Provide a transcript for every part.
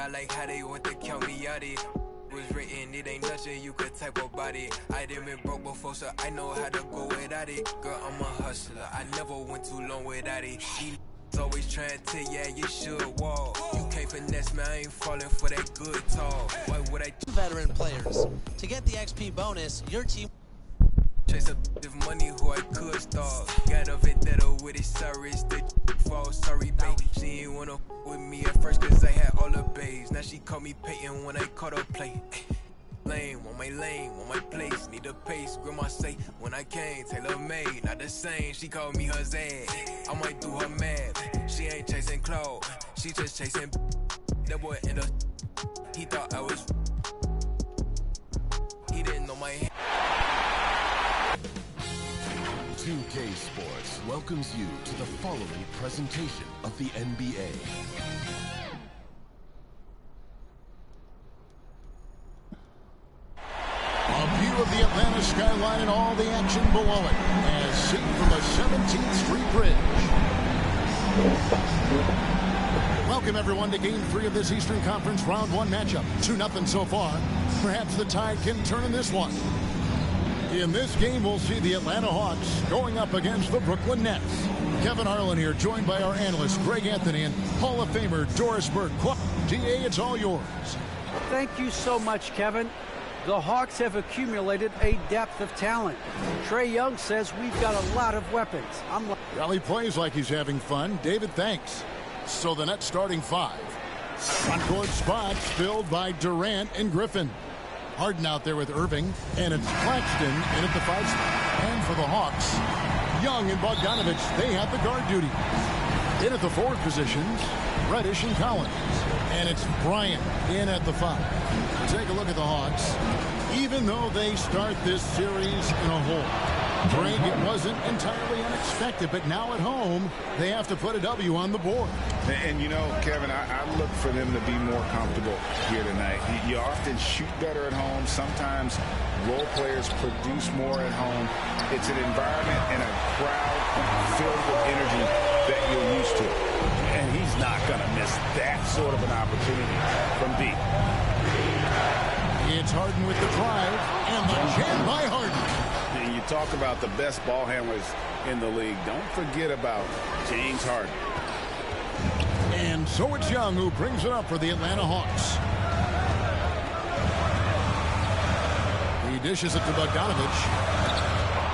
I like how they want to count me out it. Was written, it ain't nothing you could type about it. I done been broke before, so I know how to go without it. Girl, I'm a hustler, I never went too long without it. Always trying to tell you, you should walk. You can't finesse me, I ain't falling for that good talk. Why would I? Veteran players. To get the XP bonus, your team chase up the money who I could start. Got a vendetta with it, sorry, it's the fall. Sorry, babe. She ain't wanna with me at first, cause I had all the babes. Now she call me Peyton when I caught her play. Lane, want my place, need a pace. Grandma say, when I came, tailor made, not the same. She called me her Zad, I might do her mad. She ain't chasing clothes, she just chasing. That boy in the, he thought I was, he didn't know my hand. 2K Sports welcomes you to the following presentation of the NBA. A view of the Atlanta skyline and all the action below it, as seen from the 17th Street Bridge. Welcome, everyone, to Game 3 of this Eastern Conference Round 1 matchup. 2-0 so far. Perhaps the tide can turn in this one. In this game, we'll see the Atlanta Hawks going up against the Brooklyn Nets. Kevin Harlan here, joined by our analysts Greg Anthony and Hall of Famer Doris Burke. DA, it's all yours. Thank you so much, Kevin. The Hawks have accumulated a depth of talent. Trae Young says we've got a lot of weapons. Well, he plays like he's having fun. David, thanks. So the Nets starting 5. Front-court spots filled by Durant and Griffin. Harden out there with Irving, and it's Claxton in at the 5 spot. And for the Hawks, Young and Bogdanovich, they have the guard duty. In at the forward positions, Reddish and Collins. And it's Bryant in at the 5. Take a look at the Hawks. Even though they start this series in a hole, Greg, it wasn't entirely unexpected, but now at home, they have to put a W on the board. And you know, Kevin, I look for them to be more comfortable here tonight. You often shoot better at home. Sometimes role players produce more at home. It's an environment and a crowd filled with energy that you're used to. And he's not going to miss that sort of an opportunity from deep. It's Harden with the drive, and the jam by Harden. And you talk about the best ball handlers in the league. Don't forget about James Harden. And so it's Young who brings it up for the Atlanta Hawks. He dishes it to Bogdanovich.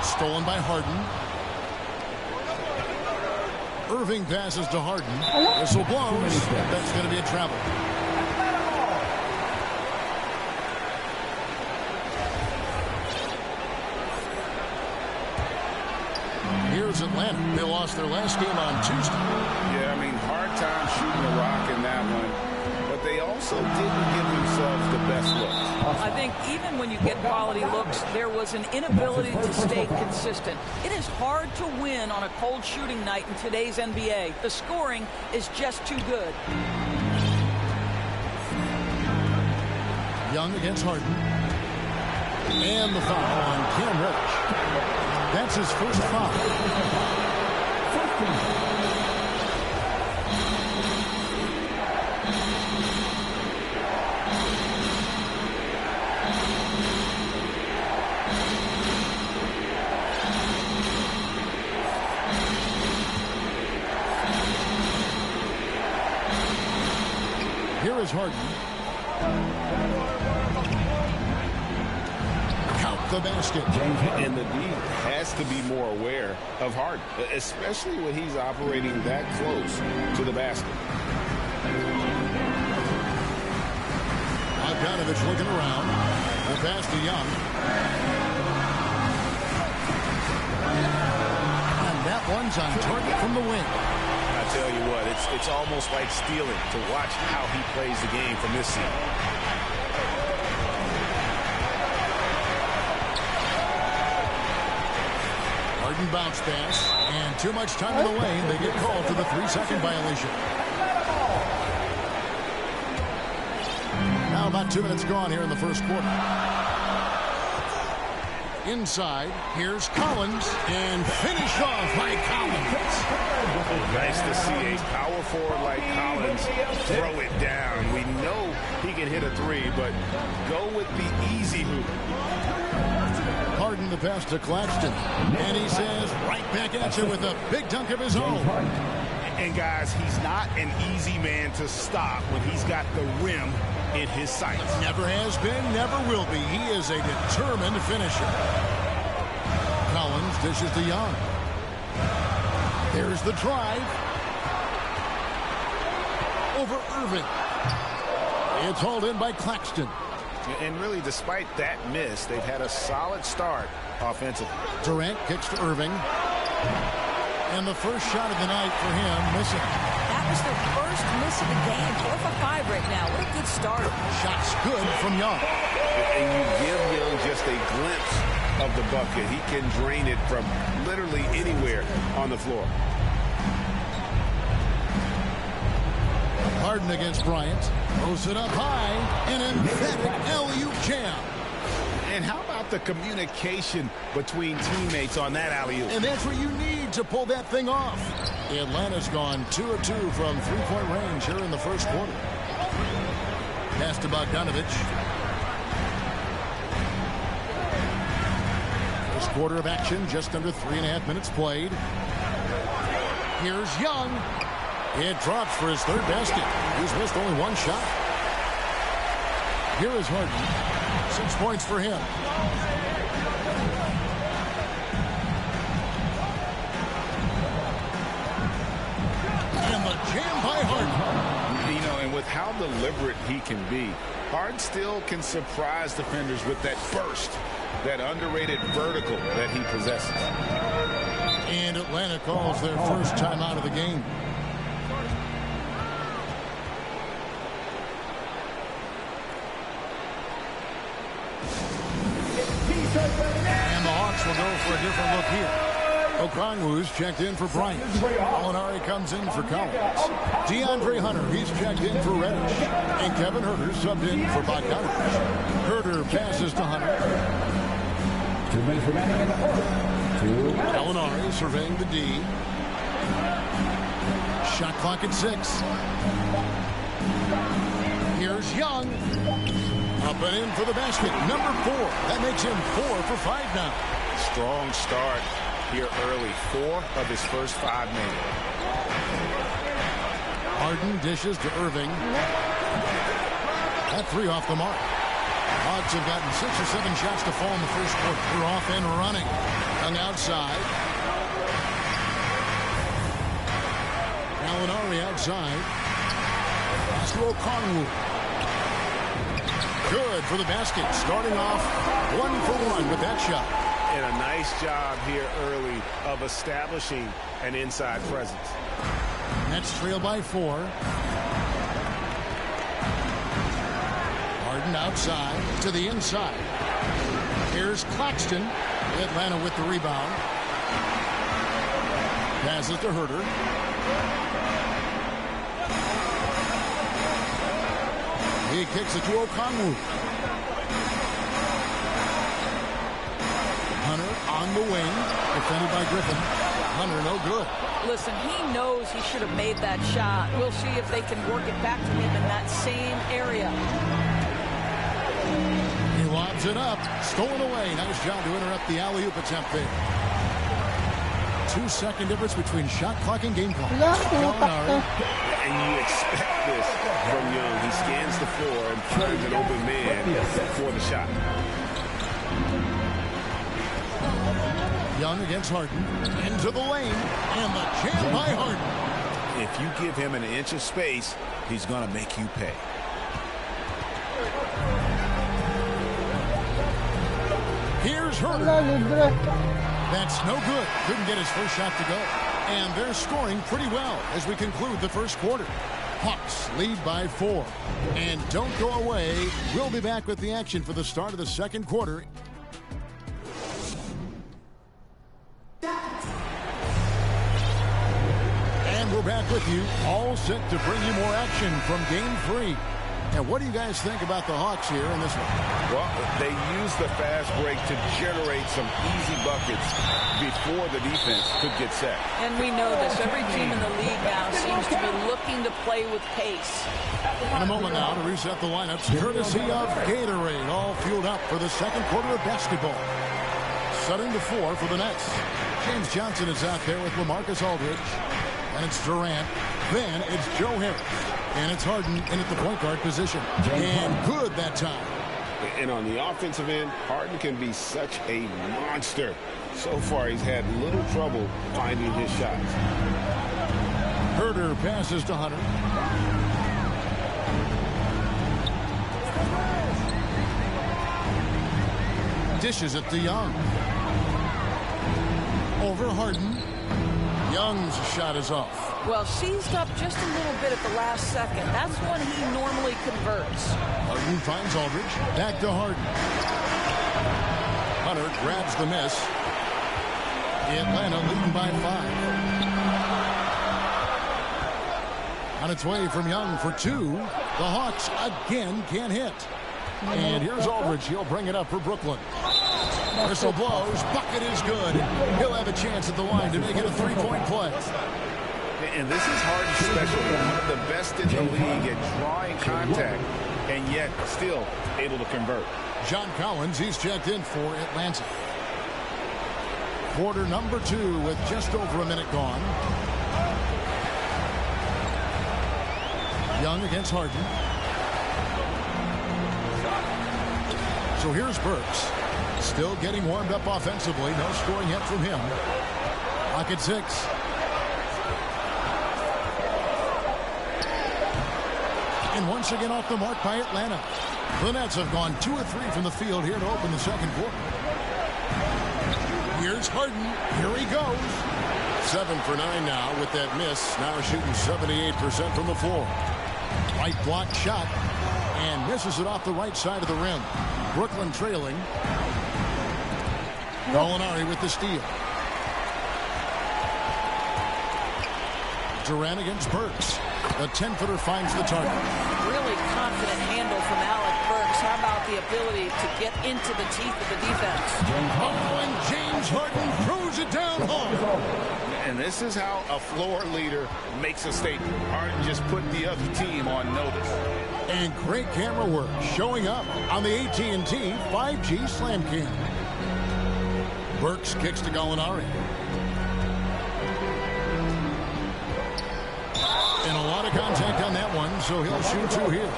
Stolen by Harden. Irving passes to Harden. Whistle blows. That's going to be a travel. Here's Atlanta. They lost their last game on Tuesday. Yeah, I mean, hard time shooting the rock in that one. But they also didn't give themselves the best looks. I think even when you get quality looks, there was an inability to stay consistent. It is hard to win on a cold shooting night in today's NBA. The scoring is just too good. Young against Harden. And the foul on Cam Reddish. That's his first foul. Here is Harden. The basket. And the D has to be more aware of Harden, especially when he's operating that close to the basket. Bogdanovich looking around. The pass to Young. And that one's on target from the wing. I tell you what, it's almost like stealing to watch how he plays the game from this seat. Harden bounce pass, and too much time in the lane. They get called for the 3-second violation. Now about 2 minutes gone here in the first quarter. Inside, here's Collins, and finished off by Collins. Nice to see a power forward like Collins throw it down. We know he can hit a three, but go with the easy hoop. Harden the pass to Claxton. And he says right back at you with a big dunk of his own. And guys, he's not an easy man to stop when he's got the rim in his sights. Never has been, never will be. He is a determined finisher. Collins dishes to Young. There's the drive. Over Irving. It's hauled in by Claxton. And really, despite that miss, they've had a solid start offensively. Durant kicks to Irving. And the first shot of the night for him, missing. That was their first miss of the game. 4 for 5 right now. What a good start. Shots good from Young. And you give Young just a glimpse of the bucket. He can drain it from literally anywhere on the floor. Harden against Bryant. Throws it up high. An emphatic alley-oop jam. And how about the communication between teammates on that alley-oop? And that's what you need to pull that thing off. Atlanta's gone 2 of 2 from three-point range here in the first quarter. Pass to Bogdanovich. First quarter of action, just under 3.5 minutes played. Here's Young. It drops for his third basket. He's missed only one shot. Here is Harden. 6 points for him. And the jam by Harden. You know, and with how deliberate he can be, Harden still can surprise defenders with that burst, that underrated vertical that he possesses. And Atlanta calls their first timeout of the game. And the Hawks will go for a different look here. Okongwu's checked in for Bryant. Molinari comes in for Collins. DeAndre Hunter, he's checked in for Reddish. And Kevin Huerter subbed in for Bogdanovich. Huerter passes to Hunter. 2 minutes remaining in the fourth. Molinari surveying the D. Shot clock at 6. Here's Young. Up and in for the basket. Number 4. That makes him 4 for 5 now. Strong start here early. 4 of his first 5 made. Harden dishes to Irving. That 3 off the mark. Hawks have gotten 6 or 7 shots to fall in the first quarter. They're off and running. Young outside. Molinari outside. Pass to Okongwu. Good for the basket. Starting off 1 for 1 with that shot. And a nice job here early of establishing an inside presence. Nets trail by 4. Harden outside to the inside. Here's Claxton. Atlanta with the rebound. Passes to Huerter. He kicks it to Okongwu. Hunter on the wing. Defended by Griffin. Hunter no good. Listen, he knows he should have made that shot. We'll see if they can work it back to him in that same area. He lobs it up. Stolen away. Nice job to interrupt the alley-oop attempt there. 2-second difference between shot clock and game clock. And you expect this from Young. He scans the floor and finds an open man for the shot. Young against Harden. Into the lane. And the jam by Harden. If you give him an inch of space, he's going to make you pay. Here's Huerter. That's no good. Couldn't get his first shot to go. And they're scoring pretty well as we conclude the first quarter. Hawks lead by 4. And don't go away. We'll be back with the action for the start of the second quarter. And we're back with you, all set to bring you more action from Game 3. And what do you guys think about the Hawks here in this one? Well, they use the fast break to generate some easy buckets before the defense could get set. And we know this. Every team in the league now seems to be looking to play with pace. In a moment now to reset the lineups, courtesy of Gatorade, all fueled up for the second quarter of basketball. Setting the floor for the Nets. James Johnson is out there with LaMarcus Aldridge. And it's Durant. Then it's Joe Harris. And it's Harden in at the point guard position. And good that time. And on the offensive end, Harden can be such a monster. So far, he's had little trouble finding his shots. Herder passes to Hunter. Dishes it to Young. Over Harden. Young's shot is off. Well, seized up just a little bit at the last second. That's when he normally converts. Harden finds Aldridge. Back to Harden. Hunter grabs the miss. Atlanta leading by 5. On its way from Young for 2. The Hawks again can't hit. And here's Aldridge. He'll bring it up for Brooklyn. Whistle blows. Bucket is good. He'll have a chance at the line to make it a 3-point play. And this is Harden special. One of the best in the league at drawing contact, and yet still able to convert. John Collins, he's checked in for Atlanta. Quarter number 2 with just over a minute gone. Young against Harden. So here's Burks. Still getting warmed up offensively. No scoring yet from him. Clock at 6. And once again off the mark by Atlanta. The Nets have gone 2 of 3 from the field here to open the second quarter. Here's Harden. Here he goes. 7 for 9 now with that miss. Now shooting 78% from the floor. Right block shot. And misses it off the right side of the rim. Brooklyn trailing. Gallinari with the steal. Durant against Burks. The 10-footer finds the target. Really confident handle from Alec Burks. How about the ability to get into the teeth of the defense? Oh, and James Harden throws it down hard. And this is how a floor leader makes a statement. Harden just put the other team on notice. And great camera work showing up on the AT&T 5G Slam Cam. Burks kicks to Gallinari. And a lot of contact on that one, so he'll shoot 2 here.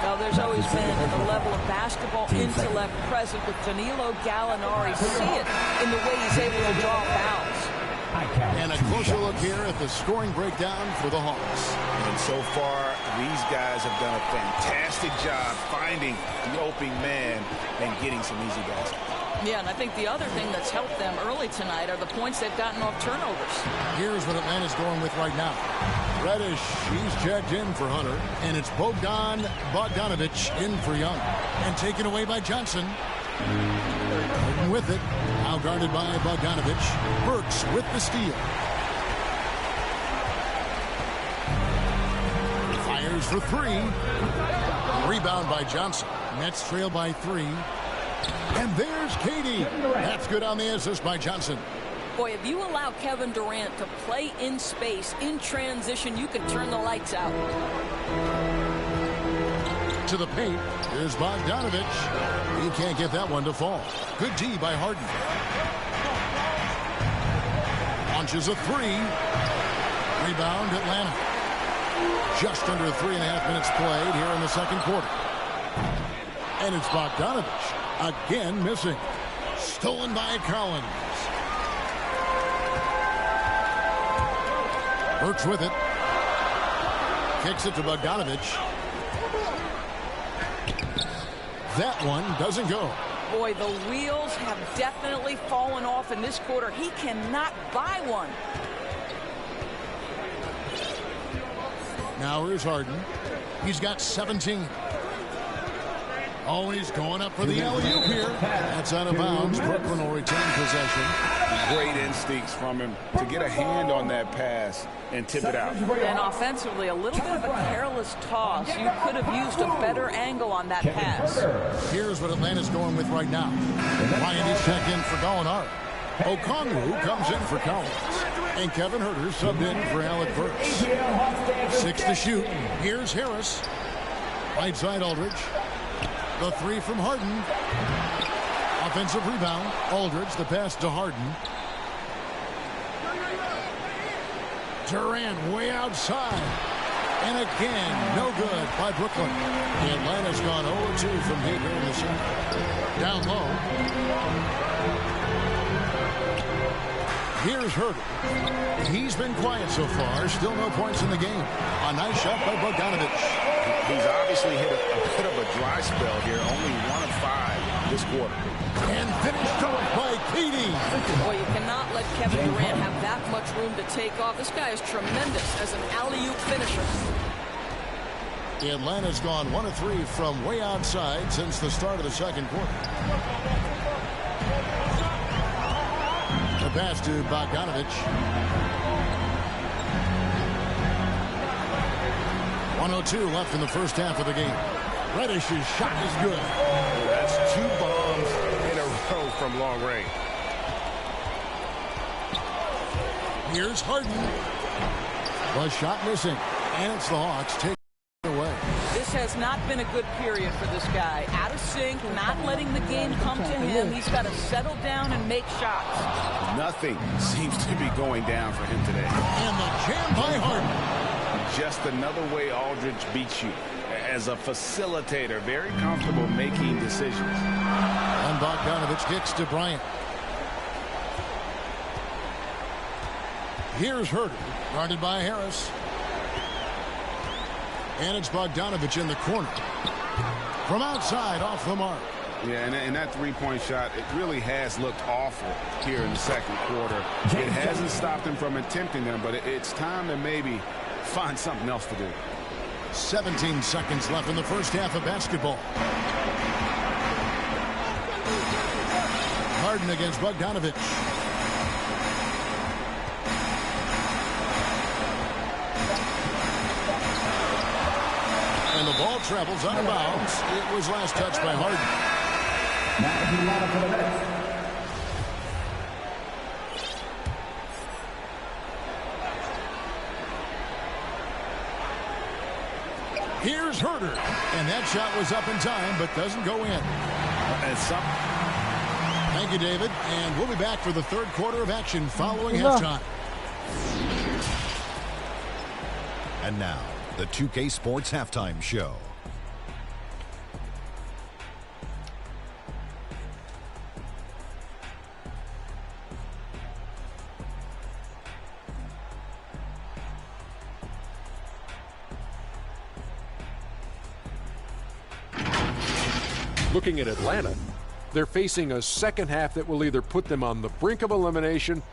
Now, there's always been a level of basketball intellect present with Danilo Gallinari. See it in the way he's able to draw fouls. And a closer look here at the scoring breakdown for the Hawks. And so far, these guys have done a fantastic job finding the opening man and getting some easy baskets. Yeah, and I think the other thing that's helped them early tonight are the points they've gotten off turnovers. Here's what Atlanta's going with right now. Reddish, he's checked in for Hunter. And it's Bogdanovich in for Young. And taken away by Johnson. Harden with it. Now guarded by Bogdanovich. Burks with the steal. Fires for 3. Rebound by Johnson. Nets trail by 3. And there's Katie. That's good on the assist by Johnson. Boy, if you allow Kevin Durant to play in space, in transition, you can turn the lights out. To the paint. Here's Bogdanovich. He can't get that one to fall. Good D by Harden. Launches a 3. Rebound, Atlanta. Just under 3.5 minutes played here in the second quarter. And it's Bogdanovich. Again missing. Stolen by Collins. Burks with it. Kicks it to Bogdanovich. That one doesn't go. Boy, the wheels have definitely fallen off in this quarter. He cannot buy one. Now here's Harden. He's got 17. Oh, he's going up for the alley-oop here. That's out of bounds. Brooklyn will retain possession. Great instincts from him to get a hand on that pass and tip it out. And offensively, a little bit of a careless toss. You could have used a better angle on that pass. Here's what Atlanta's going with right now. Ryan is checked in for Gallinari. Okongwu comes in for Collins. And Kevin Huerter subbed in for Alec Burks. 6 to shoot. Here's Harris. Right side Aldridge. The three from Harden. Offensive rebound. Aldridge, the pass to Harden. Durant way outside. And again, no good by Brooklyn. Atlanta's gone 0-2 from deep here in the second. Down low. Here's Huerter. He's been quiet so far. Still no points in the game. A nice shot by Bogdanovich. He's obviously hit a bit of a dry spell here. Only 1 of 5 this quarter. And finished off by KD. Boy, you cannot let Kevin Durant have that much room to take off. This guy is tremendous as an alley-oop finisher. Atlanta's gone 1 of 3 from way outside since the start of the second quarter. The pass to Bogdanovich. 1:02 left in the first half of the game. Reddish's shot is good. That's 2 bombs in a row from long range. Here's Harden. The shot missing. And it's the Hawks taking it away. This has not been a good period for this guy. Out of sync, not letting the game come to him. He's got to settle down and make shots. Nothing seems to be going down for him today. And the jam by Harden. Just another way Aldridge beats you. As a facilitator, very comfortable making decisions. And Bogdanovich kicks to Bryant. Here's Huerter, guarded by Harris. And it's Bogdanovich in the corner. From outside, off the mark. Yeah, and that three-point shot, it really has looked awful here in the second quarter. It hasn't stopped him from attempting them, but it's time to maybe find something else to do. 17 seconds left in the first half of basketball. Harden against Bogdanovich. And the ball travels out of bounds. It was last touched by Harden. Here's Huerter. And that shot was up in time, but doesn't go in. Thank you, David. And we'll be back for the third quarter of action following halftime. And now, the 2K Sports Halftime Show. Looking at Atlanta, they're facing a second half that will either put them on the brink of elimination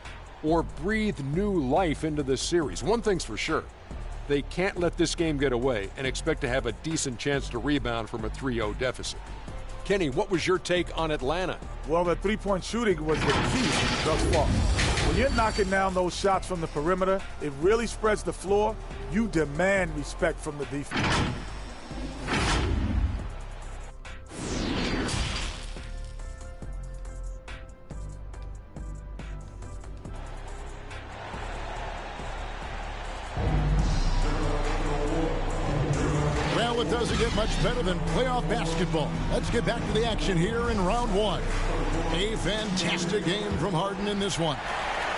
or breathe new life into this series. One thing's for sure, they can't let this game get away and expect to have a decent chance to rebound from a 3-0 deficit. Kenny, what was your take on Atlanta? Well, the three-point shooting was the key thus far. When you're knocking down those shots from the perimeter, it really spreads the floor. You demand respect from the defense. It doesn't get much better than playoff basketball. Let's get back to the action here in round one. A fantastic game from Harden in this one.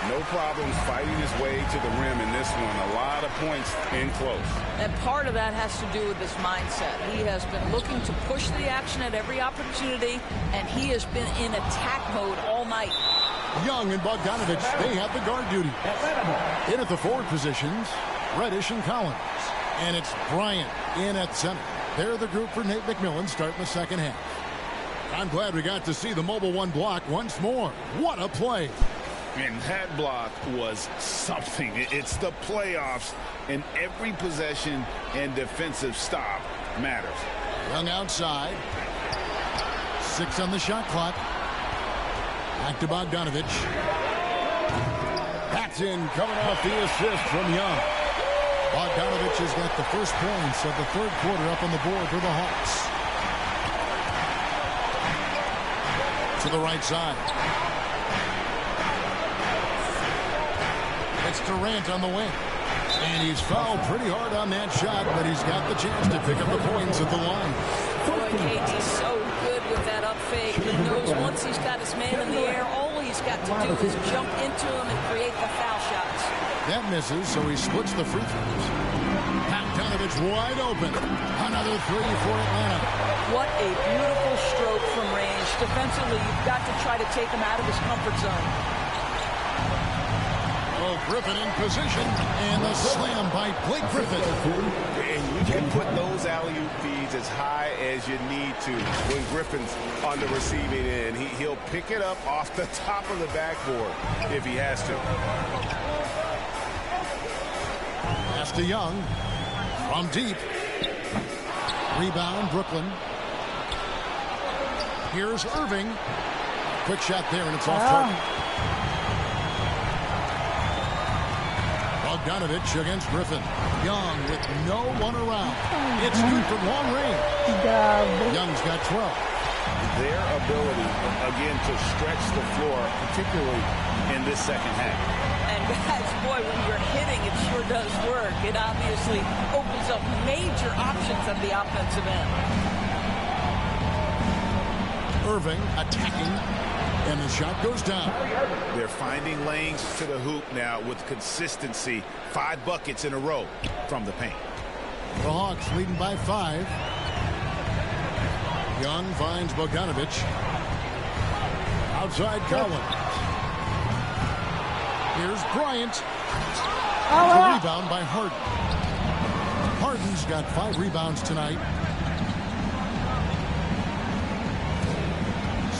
No problems fighting his way to the rim in this one. A lot of points in close. And part of that has to do with his mindset. He has been looking to push the action at every opportunity, and he has been in attack mode all night. Young and Bogdanovich, they have the guard duty. In at the forward positions, Reddish and Collins. And it's Bryant in at center. They're the group for Nate McMillan starting the second half. I'm glad we got to see the mobile one block once more. What a play. And that block was something. It's the playoffs, and every possession and defensive stop matters. Young outside. 6 on the shot clock. Back to Bogdanovich. That's in, coming off the assist from Young. Bogdanovich has got the first points of the third quarter up on the board for the Hawks. To the right side. It's Durant on the wing. And he's fouled pretty hard on that shot, but he's got the chance to pick up the points at the line. Boy, KD's so good with that up fake. He knows once he's got his man in the air, all he's got to do is jump into him and create the foul shots. That misses, so he splits the free throws. Bogdanovich wide open. Another three for Atlanta. What a beautiful stroke from range. Defensively, you've got to try to take him out of his comfort zone. Oh, Griffin in position, and the slam by Blake Griffin. And you can put those alley-oop feeds as high as you need to when Griffin's on the receiving end. He'll pick it up off the top of the backboard if he has to. Pass to Young from deep. Rebound, Brooklyn. Here's Irving. Quick shot there, and it's off target. Bogdanovich against Griffin. Young with no one around. It's good from long range. Young's got 12. Their ability, again, to stretch the floor, particularly in this second half. And guys, boy, when you're hitting, it sure does work. It obviously opens up major options at the offensive end. Irving attacking, and the shot goes down. They're finding lanes to the hoop now with consistency. 5 buckets in a row from the paint. The Hawks leading by 5. Young finds Bogdanovich. Outside Collins. Here's Bryant. The rebound by Harden. Harden's got 5 rebounds tonight.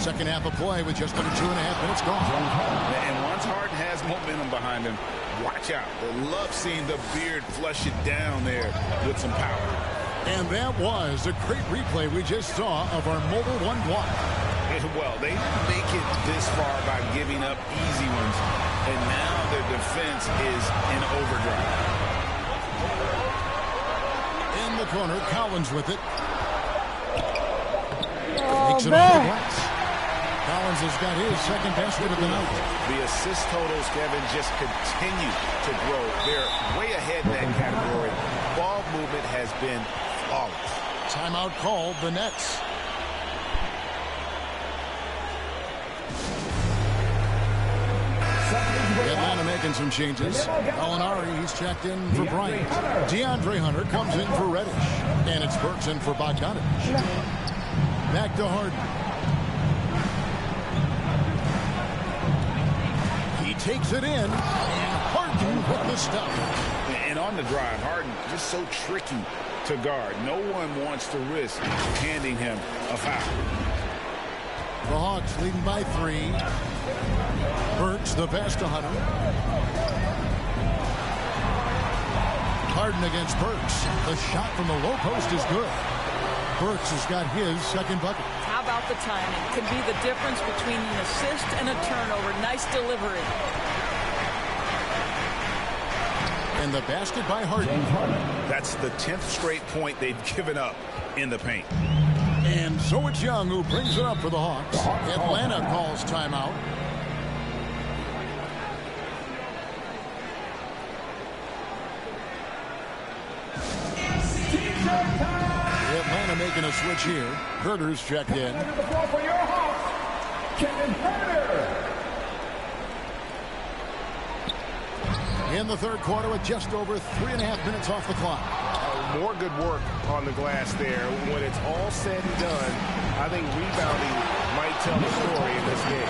Second half of play with just under 2.5 minutes gone. And once Harden has momentum behind him, watch out. They love seeing the beard flush it down there with some power. And that was a great replay we just saw of our Mobile One block. Well, they didn't make it this far by giving up easy ones, and now their defense is in overdrive. In the corner, Collins with it. Makes it off the glass. Collins has got his second basket of the night. The assist totals, Kevin, just continue to grow. They're way ahead in that category. Ball movement has been flawless. Timeout called, the Nets. Atlanta making some changes. Alinari, he's checked in for Bryant. DeAndre Hunter comes in for Reddish. And it's Burks in for Bogdanovich. Back to Harden. He takes it in. And Harden with the stop. And on the drive, Harden just so tricky to guard. No one wants to risk handing him a foul. The Hawks leading by 3. Burks the pass to Hunter. Harden against Burks. The shot from the low post is good. Burks has got his second bucket. How about the timing? Can be the difference between an assist and a turnover. Nice delivery. And the basket by Harden. That's the 10th straight point they've given up in the paint. And so it's Young who brings it up for the Hawks. Atlanta calls timeout. Atlanta making a switch here. Herter's checked in. In the third quarter with just over 3.5 minutes off the clock. More good work on the glass there. When it's all said and done, I think rebounding might tell the story in this game.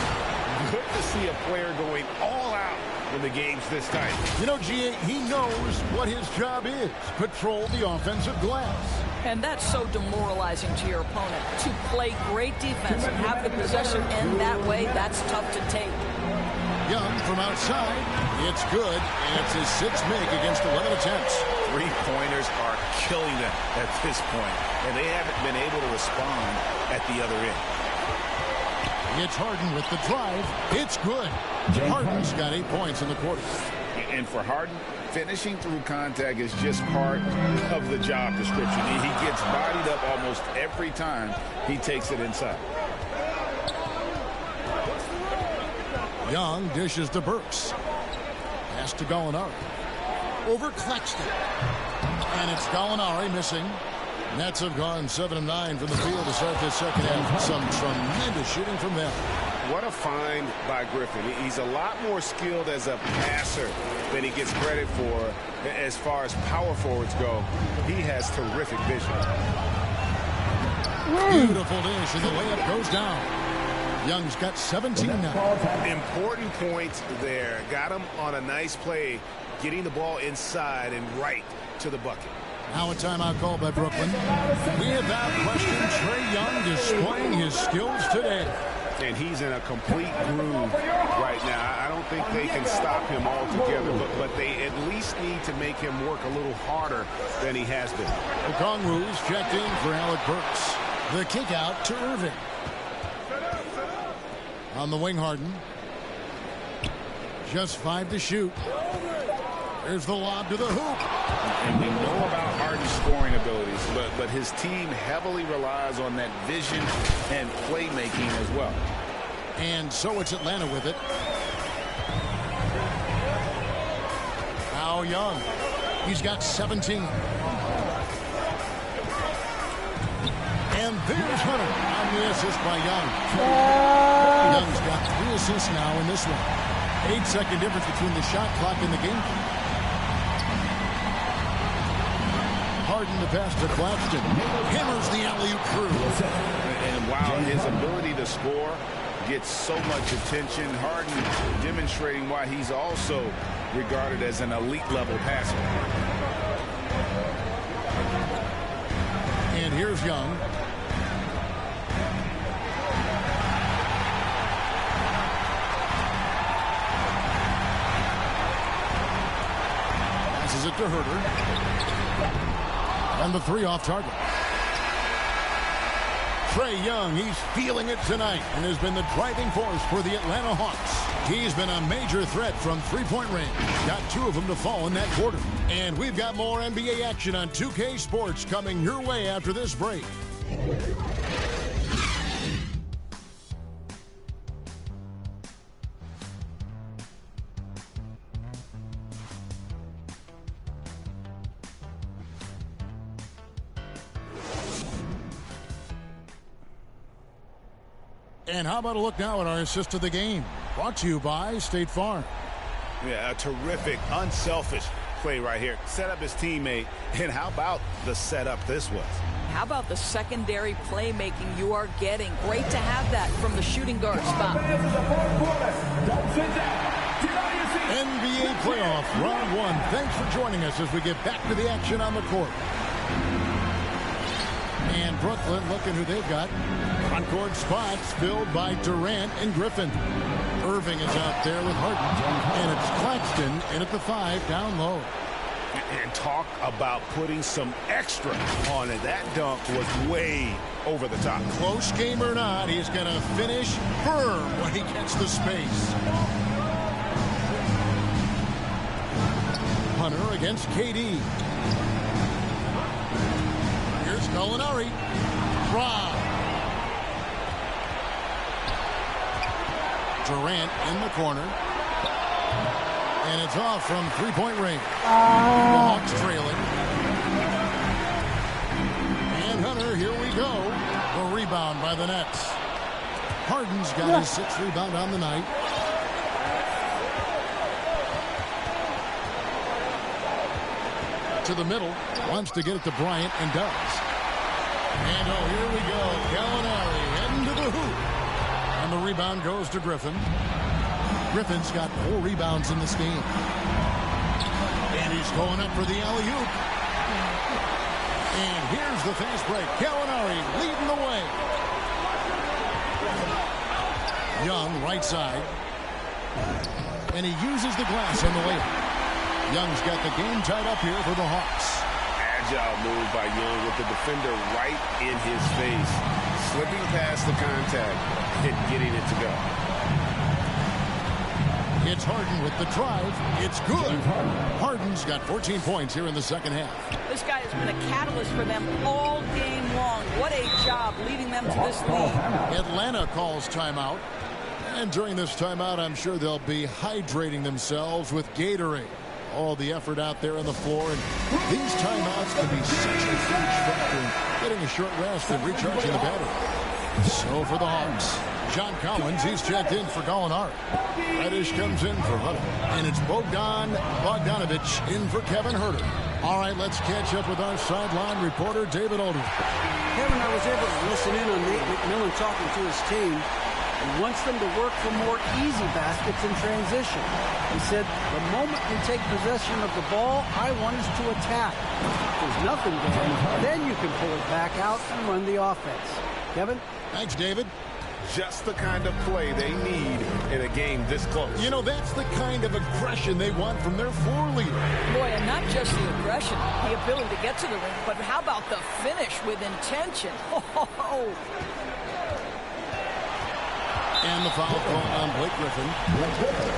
Good to see a player going all out when the game's this tight. You know, G.A., he knows what his job is. Patrol the offensive glass. And that's so demoralizing to your opponent. To play great defense and have the possession end that way, that's tough to take. Young from outside. It's good, and it's his 6th make against 11 attempts. 3-pointers are killing them at this point, and they haven't been able to respond at the other end. It's Harden with the drive. It's good. Harden's got 8 points in the quarter. And for Harden, finishing through contact is just part of the job description. He gets bodied up almost every time he takes it inside. Young dishes to Burks. Pass to Gallinari. Over Claxton. And it's Gallinari missing. Nets have gone 7 of 9 from the field to start this second half. Some tremendous shooting from them. What a find by Griffin. He's a lot more skilled as a passer than he gets credit for as far as power forwards go. He has terrific vision. Beautiful dish, and the layup goes down. Young's got 17 now. Important points there. Got him on a nice play, getting the ball inside and right to the bucket. Now a timeout call by Brooklyn. Without question, Trae Young displaying his skills today. And he's in a complete groove right now. I don't think they can stop him altogether, but they at least need to make him work a little harder than he has been. Okongwu's checked in for Alec Burks. The kick out to Irving. On the wing, Harden. Just 5 to shoot. There's the lob to the hoop. And we know about Harden's scoring abilities, but his team heavily relies on that vision and playmaking as well. And so it's Atlanta with it. Now Young. He's got 17. And there's Hunter on the assist by Young. Young's got 3 assists now in this one. 8-second difference between the shot clock and the game clock. Harden the pass to Claxton. Hammers the alley-oop through. And while his ability to score gets so much attention, Harden demonstrating why he's also regarded as an elite-level passer. And here's Young. Passes it to Herter. And the 3 off target. Trae Young, he's feeling it tonight and has been the driving force for the Atlanta Hawks. He's been a major threat from three-point range. Got 2 of them to fall in that quarter. And we've got more NBA action on 2K Sports coming your way after this break. And how about a look now at our assist of the game? Brought to you by State Farm. Yeah, a terrific, unselfish play right here. Set up his teammate. And how about the setup this was? How about the secondary playmaking you are getting? Great to have that from the shooting guard spot. NBA playoff round 1. Thanks for joining us as we get back to the action on the court. And Brooklyn, looking who they've got. On-court spots filled by Durant and Griffin. Irving is out there with Harden. And it's Claxton in at the 5 down low. And talk about putting some extra on it. That dunk was way over the top. Close game or not, he's going to finish firm when he gets the space. Hunter against KD. Here's Gallinari. Drive. Durant in the corner. And it's off from three-point range. The Hawks trailing. And Hunter, here we go. The rebound by the Nets. Harden's got his 6th rebound on the night. To the middle. Wants to get it to Bryant and does. And oh, here we go. Gallinari heading to the hoop. And the rebound goes to Griffin. Griffin's got 4 rebounds in this game. And he's going up for the alley-oop. And here's the fast break. Gallinari leading the way. Young, right side. And he uses the glass on the layup. Young's got the game tied up here for the Hawks. agile move by Young with the defender right in his face. Slipping past the contact and getting it to go. It's Harden with the drive. It's good. Harden's got 14 points here in the second half. This guy has been a catalyst for them all game long. What a job leading them to this lead. Atlanta calls timeout. And during this timeout, I'm sure they'll be hydrating themselves with Gatorade. All the effort out there on the floor. And these timeouts can be such a huge factor in getting a short rest and recharging the battery. So for the Hawks, John Collins, he's checked in for Gallinari. Reddish comes in for Huddle. And it's Bogdanovich in for Kevin Huerter. All right, let's catch up with our sideline reporter, David Aldridge. Kevin, I was able to listen in on Nate McMillan talking to his team. He wants them to work for more easy baskets in transition. He said, the moment we take possession of the ball, I want us to attack. If there's nothing there, then you can pull it back out and run the offense. Kevin? Thanks, David. Just the kind of play they need in a game this close. You know, that's the kind of aggression they want from their floor leader. Boy, and not just the aggression, the ability to get to the ring, but how about the finish with intention? Oh. And the foul call on Blake Griffin.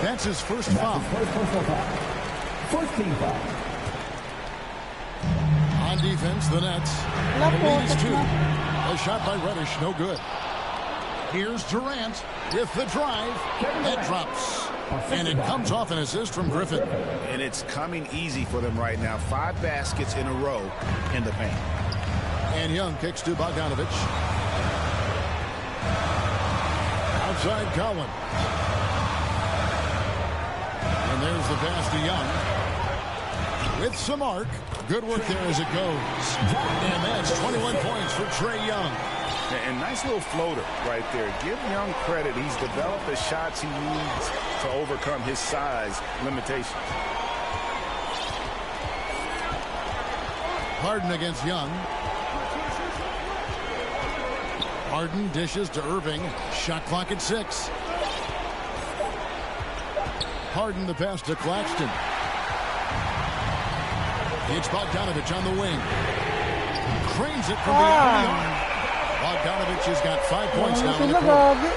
That's his first foul. First team foul. On defense, the Nets. The lead is 2. A shot by Reddish, no good. Here's Durant with the drive. That drops. And it comes off an assist from Griffin. And it's coming easy for them right now. 5 baskets in a row in the paint. And Young kicks to Bogdanovich. Outside Cowan. And there's the pass to Young. With some arc. Good work there as it goes. And that's 21 points for Trae Young. And nice little floater right there. Give Young credit. He's developed the shots he needs to overcome his size limitations. Harden against Young. Harden dishes to Irving. Shot clock at 6. Harden the pass to Claxton. It's Bogdanovich on the wing. Cranes it from beyond the arc. Bogdanovich has got 5 points now in the quarter.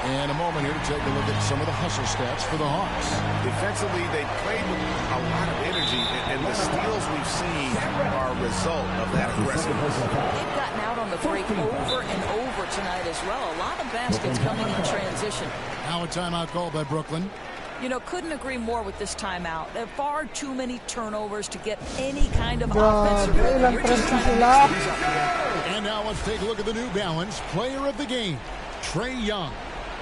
And a moment here to take a look at some of the hustle stats for the Hawks. Defensively, they played with a lot of energy, and the steals we've seen are a result of that aggressiveness. They've gotten out on the break over and over tonight as well. A lot of baskets coming in transition. Now a timeout call by Brooklyn. You know, couldn't agree more with this timeout. There are far too many turnovers to get any kind of offensive rhythm. You're just trying to mix things up here. And now let's take a look at the New Balance player of the game, Trae Young.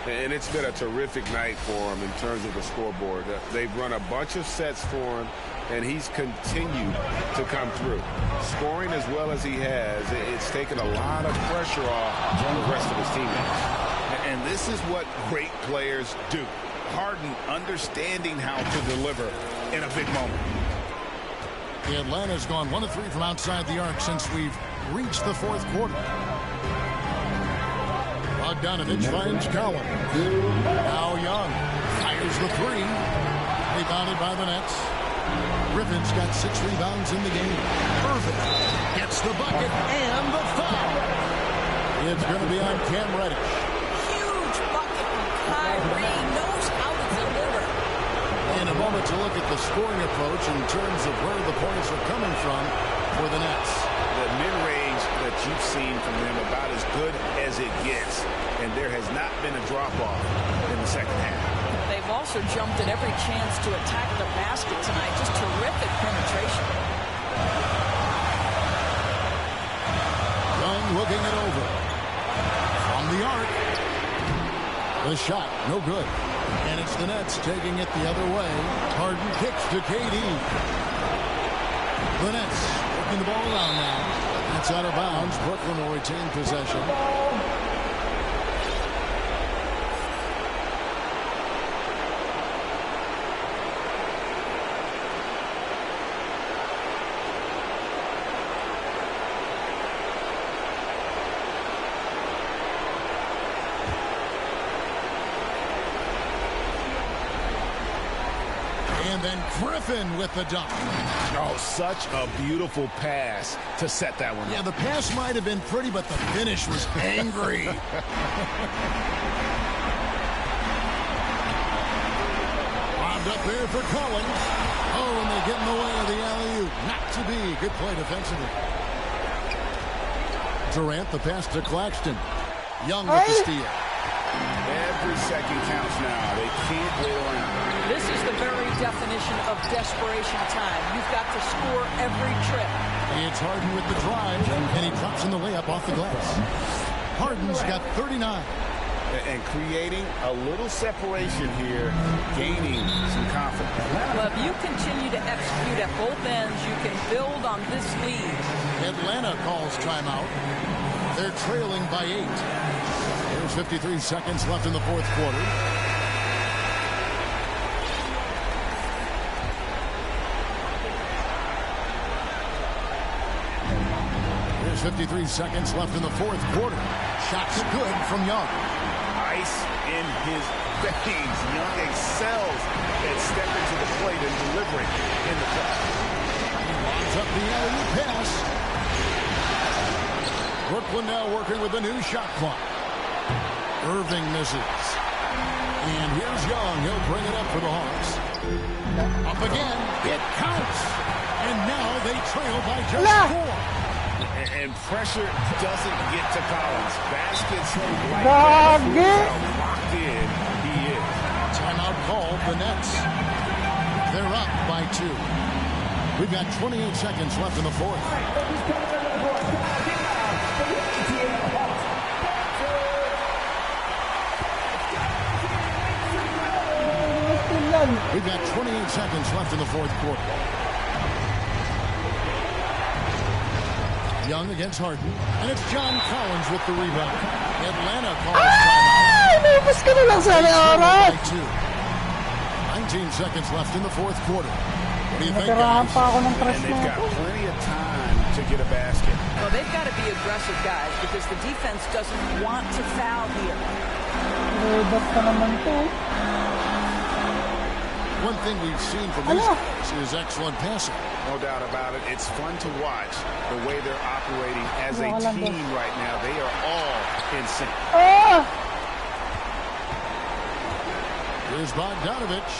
And it's been a terrific night for him in terms of the scoreboard. They've run a bunch of sets for him, and he's continued to come through. Scoring as well as he has, it's taken a lot of pressure off the rest of his teammates. And this is what great players do. Harden understanding how to deliver in a big moment. Atlanta's gone 1 of 3 from outside the arc since we've reached the 4th quarter. Bogdanovich finds Cowan. Now Young fires the 3. Rebounded by the Nets. Griffin's got 6 rebounds in the game. Irving gets the bucket and the foul. It's going to be on Cam Reddish. Huge bucket from Kyrie. Knows how to deliver. In a moment to look at the scoring approach in terms of where the points are coming from for the Nets. The mid-range that you've seen from them about as good as it gets. And there has not been a drop-off in the second half. They've also jumped at every chance to attack the basket tonight. Just terrific penetration. Young looking it over. From the arc. The shot, no good. And it's the Nets taking it the other way. Harden kicks to KD. The Nets working the ball around now. That's out of bounds. Brooklyn will retain possession. And then Griffin with the dunk. Oh, such a beautiful pass to set that one up. Yeah, the pass might have been pretty, but the finish was angry. Bombed up there for Collins. Oh, and they get in the way of the alley-oop. Not to be. Good play defensively. Durant, the pass to Claxton. Young with the steal. Every second counts now. They can't wait around. This is the very definition of desperation time. You've got to score every trip. It's Harden with the drive, and he drops in the layup off the glass. Harden's got 39. And creating a little separation here, gaining some confidence. Well, if you continue to execute at both ends, you can build on this lead. Atlanta calls timeout. They're trailing by 8. There's 53 seconds left in the fourth quarter. There's 53 seconds left in the fourth quarter. Shots good from Young. Ice in his veins. Young excels at stepping to the plate and delivering in the clutch. He lines up the alley pass. Brooklyn now working with a new shot clock. Irving misses. And here's Young. He'll bring it up for the Hawks. Up again. It counts. And now they trail by just 4. And pressure doesn't get to Collins. Baskets like that. How locked in he is. Timeout called. The Nets. They're up by 2. We've got 28 seconds left in the fourth. We've got 28 seconds left in the fourth quarter. Young against Harden. And it's John Collins with the rebound. Atlanta calls timeout. Nervous ka na lang sa oras. 19 seconds left in the fourth quarter. What do you think, Natirahan guys? pa ako ng And trust they've na got ako. plenty of time to get a basket. Well, they've got to be aggressive, guys, because the defense doesn't want to foul here. Robot ka naman to. One thing we've seen from these guys is excellent passing. No doubt about it. It's fun to watch the way they're operating as a team right now. They are all in sync. Here's Bogdanovich.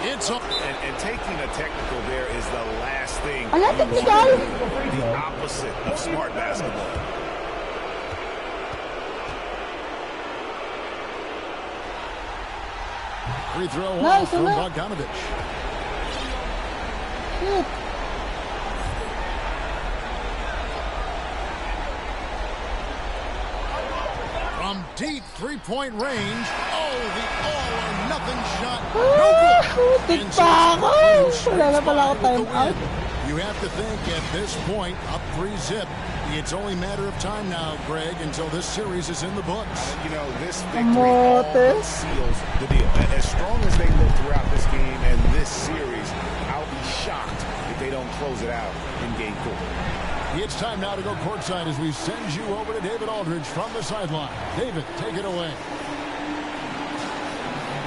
It's up. And taking a technical there is the last thing. The opposite of smart basketball. Free throw off from Bogdanovich. From deep three-point range. Oh, the all-or-nothing shot. No good. Wala na pala ako time out. You have to think at this point, up 3-zip. It's only a matter of time now, Greg, until this series is in the books. You know, this victory all but seals the deal. As strong as they look throughout this game and this series, I'll be shocked if they don't close it out in game 4. It's time now to go courtside as we send you over to David Aldridge from the sideline. David, take it away.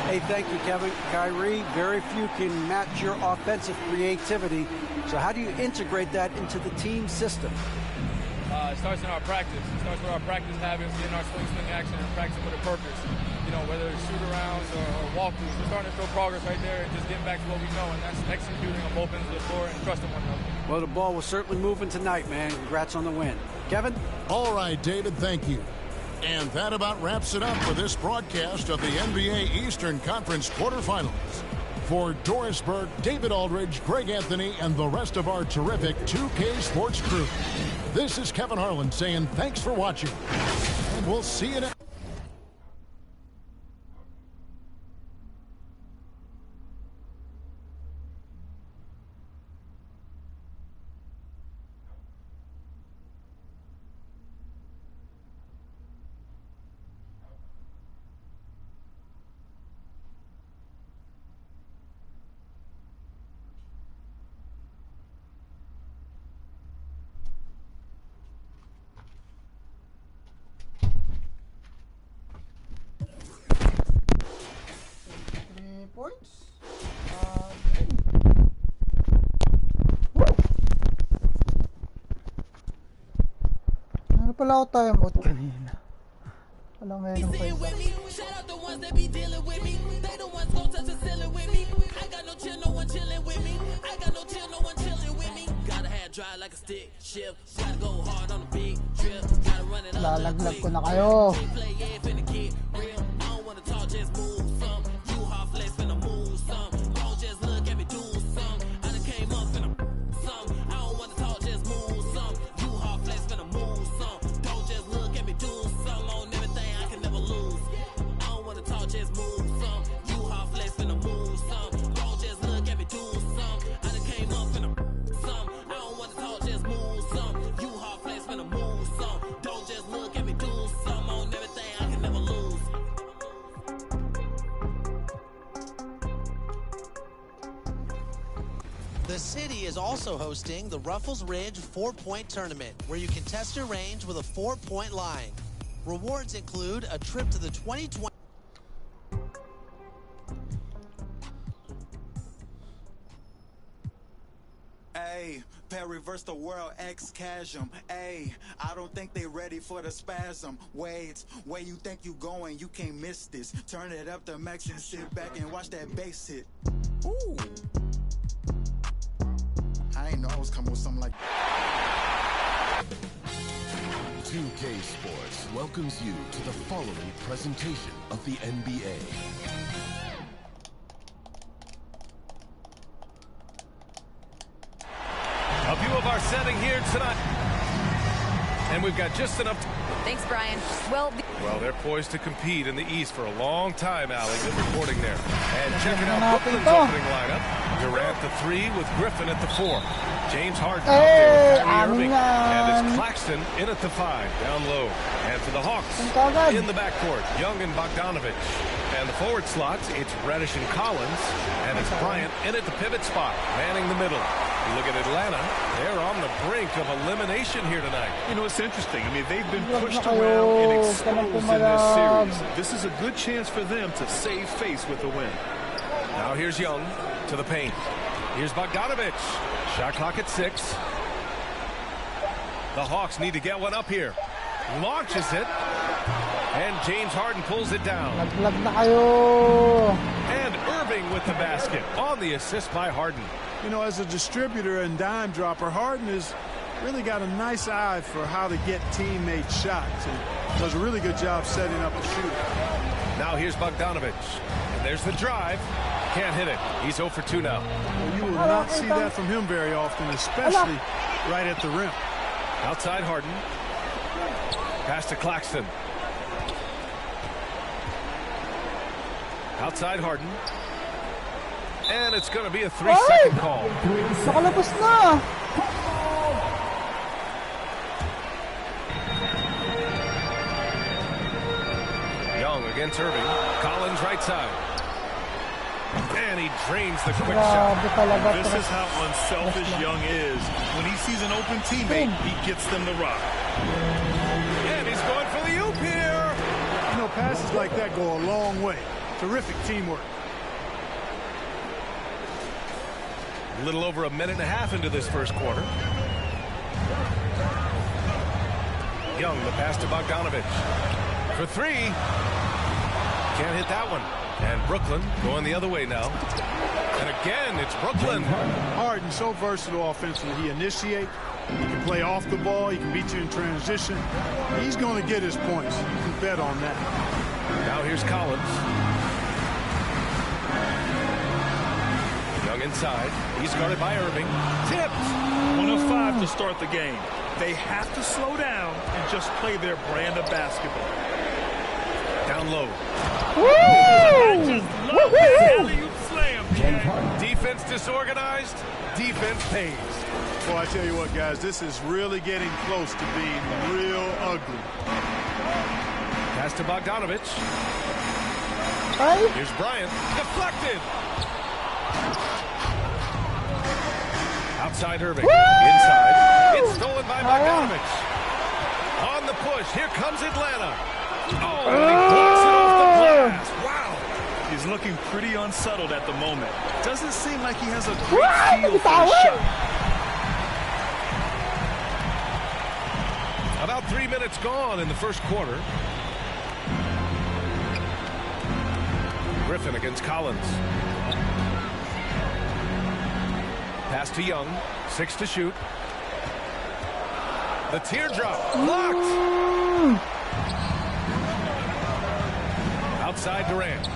Hey, thank you, Kevin. Kyrie, very few can match your offensive creativity. So how do you integrate that into the team system? It starts in our practice. It starts with our practice habits, getting our swing action, and practicing with a purpose. You know, whether it's shoot-arounds or walkthroughs, we're starting to show progress right there and just getting back to what we know, and that's executing on both ends of the floor and trusting one another. Well, the ball was certainly moving tonight, man. Congrats on the win. Kevin? All right, David, thank you. And that about wraps it up for this broadcast of the NBA Eastern Conference quarterfinals. For Doris Burke, David Aldridge, Greg Anthony, and the rest of our terrific 2K Sports crew, this is Kevin Harlan saying thanks for watching, and we'll see you next. pala ako timeout kanina. Wala meron pa isa. Shout out the ones that be dealing with me. They the ones gon' touch the ceiling with me. I got no chill, no one chilling with me. I got no chill, no one chilling with me. Gotta have dry like a stick shift. Gotta go hard on the big trip. Gotta run it up. Lalaglag ko na kayo. Play yeah, finna get real. I don't wanna talk, just move some. You hard flex finna move some. Don't just look at me do some. I done came up finna some. I don't wanna talk, just move some. You hard flex finna move some. Don't just look at me do some. On everything I can never lose. I don't wanna talk, just move some. You hard flex finna move some. Don't just look at me do some. I done came up finna some. I don't wanna talk, just move some. You hard flex finna move some. Don't just look at me do some. On everything I can never lose. The city is also hosting the Ruffles Ridge 4-point tournament, where you can test your range with a 4-point line. Rewards include a trip to the 2020. Ayy, reverse the world, X-Chasm. Ayy, I don't think they ready for the spasm. Wait, where you think you going? You can't miss this. Turn it up to max and sit back and watch that bass hit. Ooh. I ain't know I was coming with something like that. 2K Sports welcomes you to the following presentation of the NBA. A view of our setting here tonight. And we've got just enough. Thanks, Brian. Well, they're poised to compete in the East for a long time, Allie. Good reporting there. And checking out Brooklyn's opening lineup. Durant the 3 with Griffin at the 4. James Harden out there with Kyrie Irving. And it's Claxton in at the 5, down low. And for the Hawks, in the backcourt, Young and Bogdanovich. And the forward slots, it's Reddish and Collins. And it's Bryant in at the pivot spot, manning the middle. Look at Atlanta. They're on the brink of elimination here tonight. You know, it's interesting. I mean, they've been pushed around and exposed in this series. This is a good chance for them to save face with the win. Now here's Young to the paint. Here's Bogdanovich. Shot clock at 6. The Hawks need to get one up here. Launches it. And James Harden pulls it down. And Irving with the basket on the assist by Harden. You know, as a distributor and dime dropper, Harden has really got a nice eye for how to get teammate shots and does a really good job setting up a shooter. Now here's Bogdanovich. And there's the drive. Can't hit it. He's 0 for 2 now. Well, you will not see that from him very often, especially right at the rim. Outside Harden. Pass to Claxton. Outside Harden. And it's going to be a 3-second call. Nakalabas na. Young against Irving. Collins right side. And he drains the quick shot. This is how unselfish Young is. When he sees an open teammate, he gets them the rock. And he's going for the oop here. You know, passes like that go a long way. Terrific teamwork. A little over a minute and a half into this first quarter. Young, the pass to Bogdanovich. For 3. Can't hit that one. And Brooklyn going the other way now. And again, it's Brooklyn. Harden, so versatile offensively. He initiates. He can play off the ball. He can beat you in transition. He's going to get his points. You can bet on that. Now here's Collins. Young inside. He's guarded by Irving. Tipped. 1 of 5 to start the game. They have to slow down and just play their brand of basketball. Down low. I just love that alley-oop slam. Defense disorganized. Defense pays. Well, I tell you what, guys, this is really getting close to being real ugly. Pass to Bogdanovich. Here's Bryant. Deflected. Outside Irving. Inside. It's stolen by Bogdanovich. On the push. Here comes Atlanta. Oh, and he blocks it off the glass. Wow. He's looking pretty unsettled at the moment. Doesn't seem like he has a great feel for the shot. About 3 minutes gone in the first quarter. Griffin against Collins. Pass to Young. 6 to shoot. The teardrop. Blocked. Outside Durant.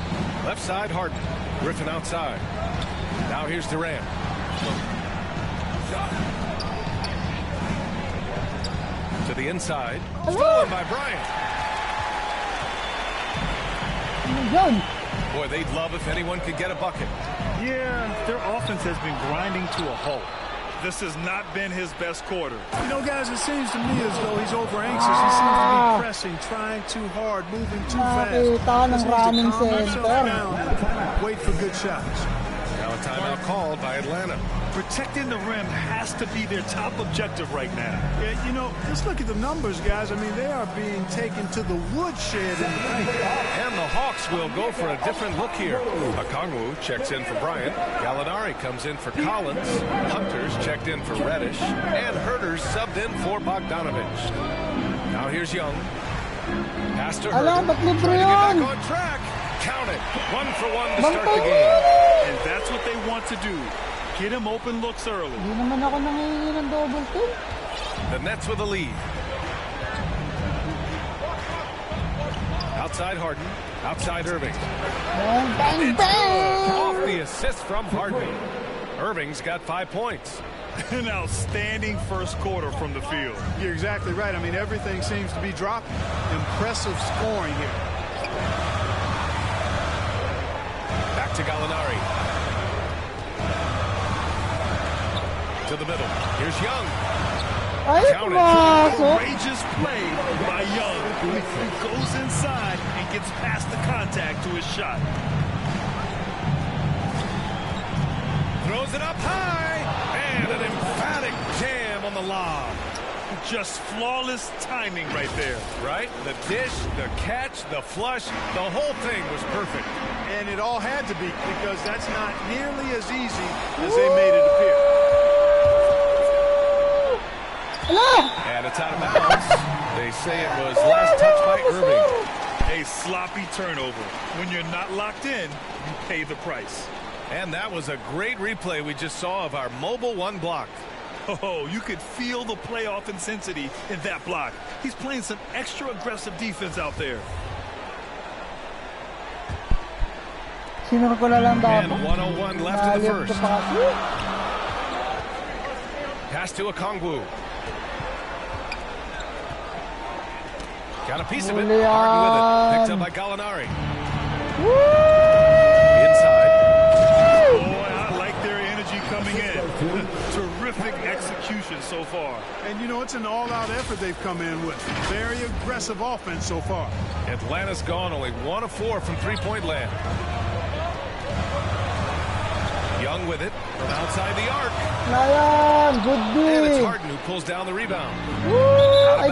Left side Harden. Griffin outside. Now here's Durant. To the inside. Stolen by Bryant. Boy, they'd love if anyone could get a bucket. Yeah, their offense has been grinding to a halt. This has not been his best quarter. You know, guys, it seems to me as though he's over anxious. He seems to be pressing, trying too hard, moving too fast. He needs to calm himself down and wait for good shots. Now a timeout called by Atlanta. Protecting the rim has to be their top objective right now. Yeah, you know, just look at the numbers, guys. I mean, they are being taken to the woodshed in the paint. And the Hawks will go for a different look here. Okongwu checks in for Bryant. Gallinari comes in for Collins. Hunters checked in for Reddish. And Herters subbed in for Bogdanovich. Now here's Young. Pass to Herter. Trying to get back on track. Count it. 1 for 1 to start the game. And that's what they want to do. Get him open looks early. The Nets with a lead. Outside Harden. Outside Irving. Bang, bang. Off the assist from Harden. Irving's got 5 points. An outstanding first quarter from the field. You're exactly right. I mean, everything seems to be dropping. Impressive scoring here. Back to Gallinari. To the middle. Here's Young. Outrageous play by Young, who goes inside and gets past the contact to his shot. Throws it up high. And an emphatic jam on the lob. Just flawless timing right there. Right? The dish, the catch, the flush, the whole thing was perfect. And it all had to be, because that's not nearly as easy as they made it appear. And it's out of bounds. They say it was last touched by Irving. A sloppy turnover. When you're not locked in, you pay the price. And that was a great replay we just saw of our mobile one block. Oh, you could feel the playoff intensity in that block. He's playing some extra aggressive defense out there. And 1:01 left in the first. Pass to Okongwu. Got a piece of it. Harden with it. Picked up by Gallinari. Inside. Boy, I like their energy coming in. Terrific execution so far. And, you know, it's an all-out effort they've come in with. Very aggressive offense so far. Atlanta's gone only 1 of 4 from three-point land. Young with it from outside the arc. And it's Harden who pulls down the rebound. Boy,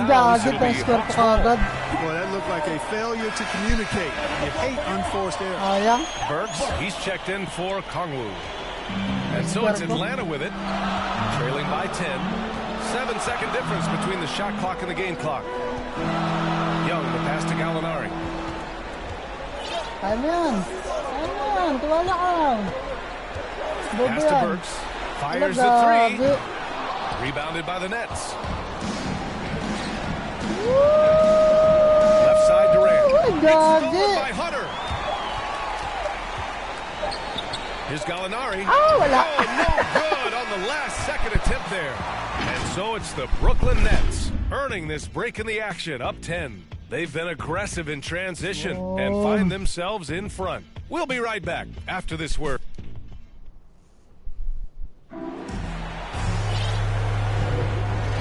that looked like a failure to communicate. You hate unforced errors. Burks, he's checked in for Okongwu. And so it's Atlanta with it, trailing by 10. 7-second difference between the shot clock and the game clock. Young, the pass to Gallinari. Pass to Burks. Fires the three. Rebounded by the Nets. Left side Durant. It's stolen by Hunter. Here's Gallinari. Oh, no good on the last second attempt there. And so it's the Brooklyn Nets earning this break in the action, up 10. They've been aggressive in transition and find themselves in front. We'll be right back after this word.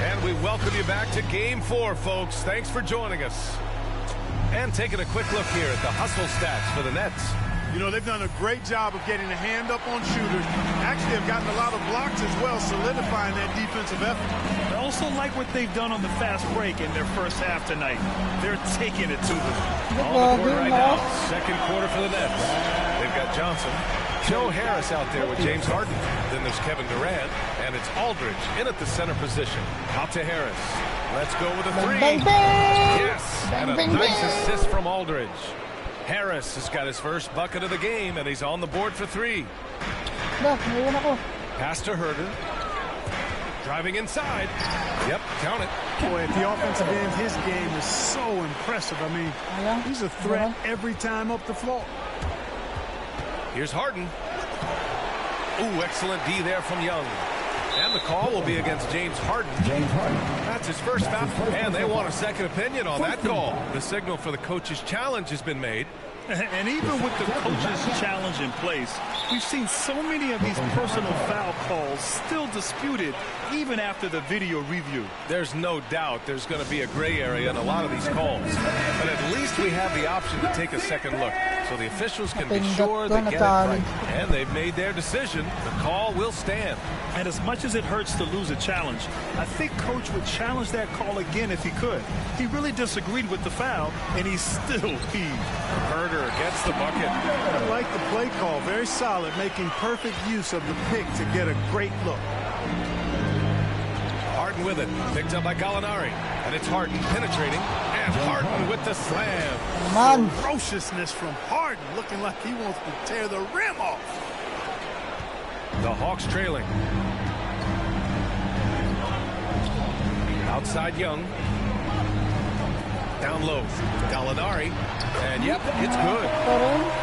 And we welcome you back to Game 4, folks. Thanks for joining us. And taking a quick look here at the hustle stats for the Nets. You know, they've done a great job of getting a hand up on shooters. Actually, have gotten a lot of blocks as well, solidifying that defensive effort. I also like what they've done on the fast break in their first half tonight. They're taking it to them. On the board right now, second quarter for the Nets. They've got Johnson. Joe Harris out there with James Harden. Then there's Kevin Durant, and it's Aldridge in at the center position. Out to Harris. Let's go with a three. Yes, and a nice assist from Aldridge. Harris has got his first bucket of the game, and he's on the board for three. Pass to Herder. Driving inside. Yep, count it. Boy, at the offensive end, his game is so impressive. I mean, he's a threat every time up the floor. Here's Harden. Ooh, excellent D there from Young. And the call will be against James Harden. That's his first foul. And they want a second opinion on that call. The signal for the coach's challenge has been made. And even with the coach's challenge in place, we've seen so many of these personal foul calls still disputed even after the video review. There's no doubt there's going to be a gray area in a lot of these calls. But at least we have the option to take a second look, so the officials can be sure they get it right. And they've made their decision. The call will stand. And as much as it hurts to lose a challenge, I think Coach would challenge that call again if he could. He really disagreed with the foul, and he's still peeved. Herder gets the bucket. I like the play call. Very solid, making perfect use of the pick to get a great look. Harden with it. Picked up by Gallinari. And it's Harden penetrating. And Harden with the slam. Ferociousness from Harden, looking like he wants to tear the rim off. The Hawks trailing. Outside Young. Down low. Gallinari. And yep, it's good.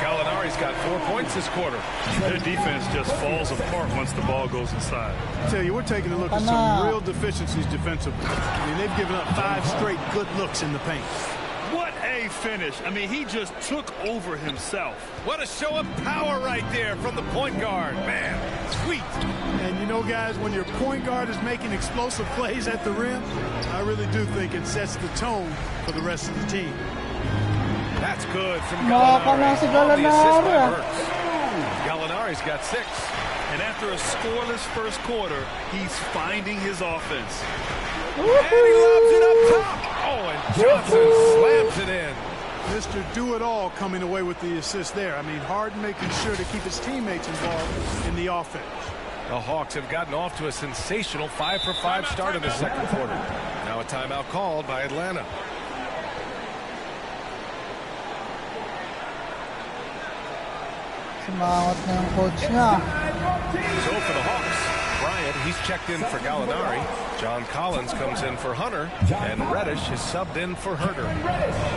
Gallinari's got 4 points this quarter. Their defense just falls apart once the ball goes inside. I tell you, we're taking a look at some real deficiencies defensively. I mean, they've given up 5 straight good looks in the paint. What a finish. I mean, he just took over himself. What a show of power right there from the point guard. Man, sweet. And you know, guys, when your point guard is making explosive plays at the rim, I really do think it sets the tone for the rest of the team. That's good from Gallinari. The assist by Burks. Gallinari's got 6. And after a scoreless first quarter, he's finding his offense. And he lobs it up top. Oh, and Johnson slams it in. Mr. Do-It-All coming away with the assist there. I mean, Harden making sure to keep his teammates involved in the offense. The Hawks have gotten off to a sensational 5-for-5 start in the second quarter. Now a timeout called by Atlanta. Semangat na yung coach niya. So for the Hawks, Bryant, he's checked in for Gallinari. John Collins comes in for Hunter. And Reddish is subbed in for Herder.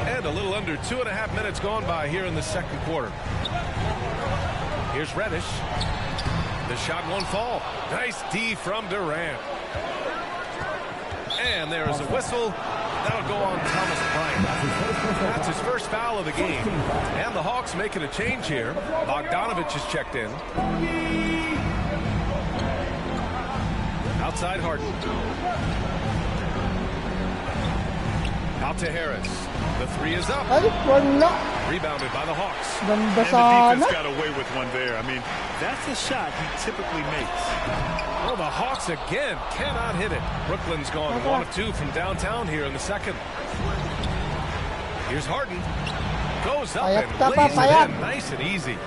And a little under 2.5 minutes gone by here in the second quarter. Here's Reddish. The shot won't fall. Nice D from Durant. And there is a whistle. That'll go on Thomas Bryant. That's his first foul of the game. And the Hawks making a change here. Bogdanovich is checked in. Outside Harden. Out to Harris. The 3 is up. Rebounded by the Hawks. And the defense got away with one there. I mean, that's a shot he typically makes. Oh, the Hawks again cannot hit it. Brooklyn's gone 1 of 2 from downtown here in the second. Here's Harden. Goes up and lays it in nice and easy.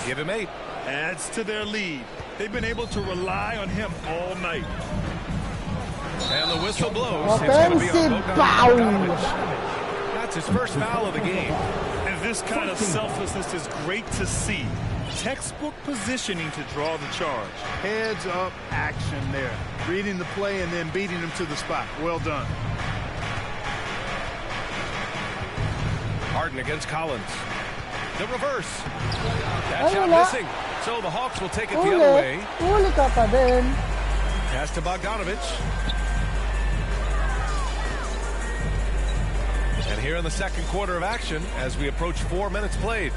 Give him 8. Adds to their lead. They've been able to rely on him all night. And the whistle blows. It's going to be on Bogdanovich. That's his first foul of the game. And this kind of selflessness is great to see. Textbook positioning to draw the charge. Heads up action there. Reading the play and then beating him to the spot. Well done. Harden against Collins. The reverse. That shot missing. So the Hawks will take it the other way. Pass to Bogdanovich. And here in the second quarter of action, as we approach 4 minutes played.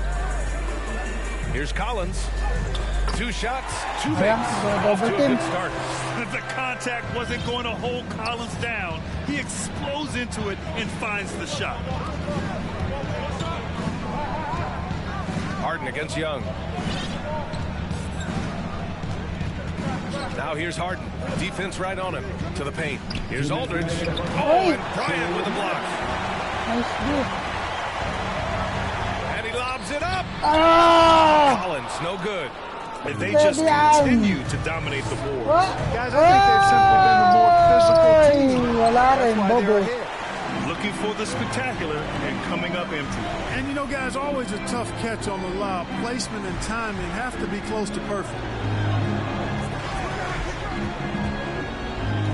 Here's Collins. 2 shots, 2 makes. Off to a good start. The contact wasn't going to hold Collins down. He explodes into it and finds the shot. Harden against Young. Now here's Harden. Defense right on him. To the paint. Here's Aldridge. Oh, and Bryant with the block. And he lobs it up. Collins, no good. And they just continue to dominate the board. Guys, I think they've simply been the more physical team. That's why they're ahead. Looking for the spectacular and coming up empty. And you know, guys, always a tough catch on the lob. Placement and timing have to be close to perfect.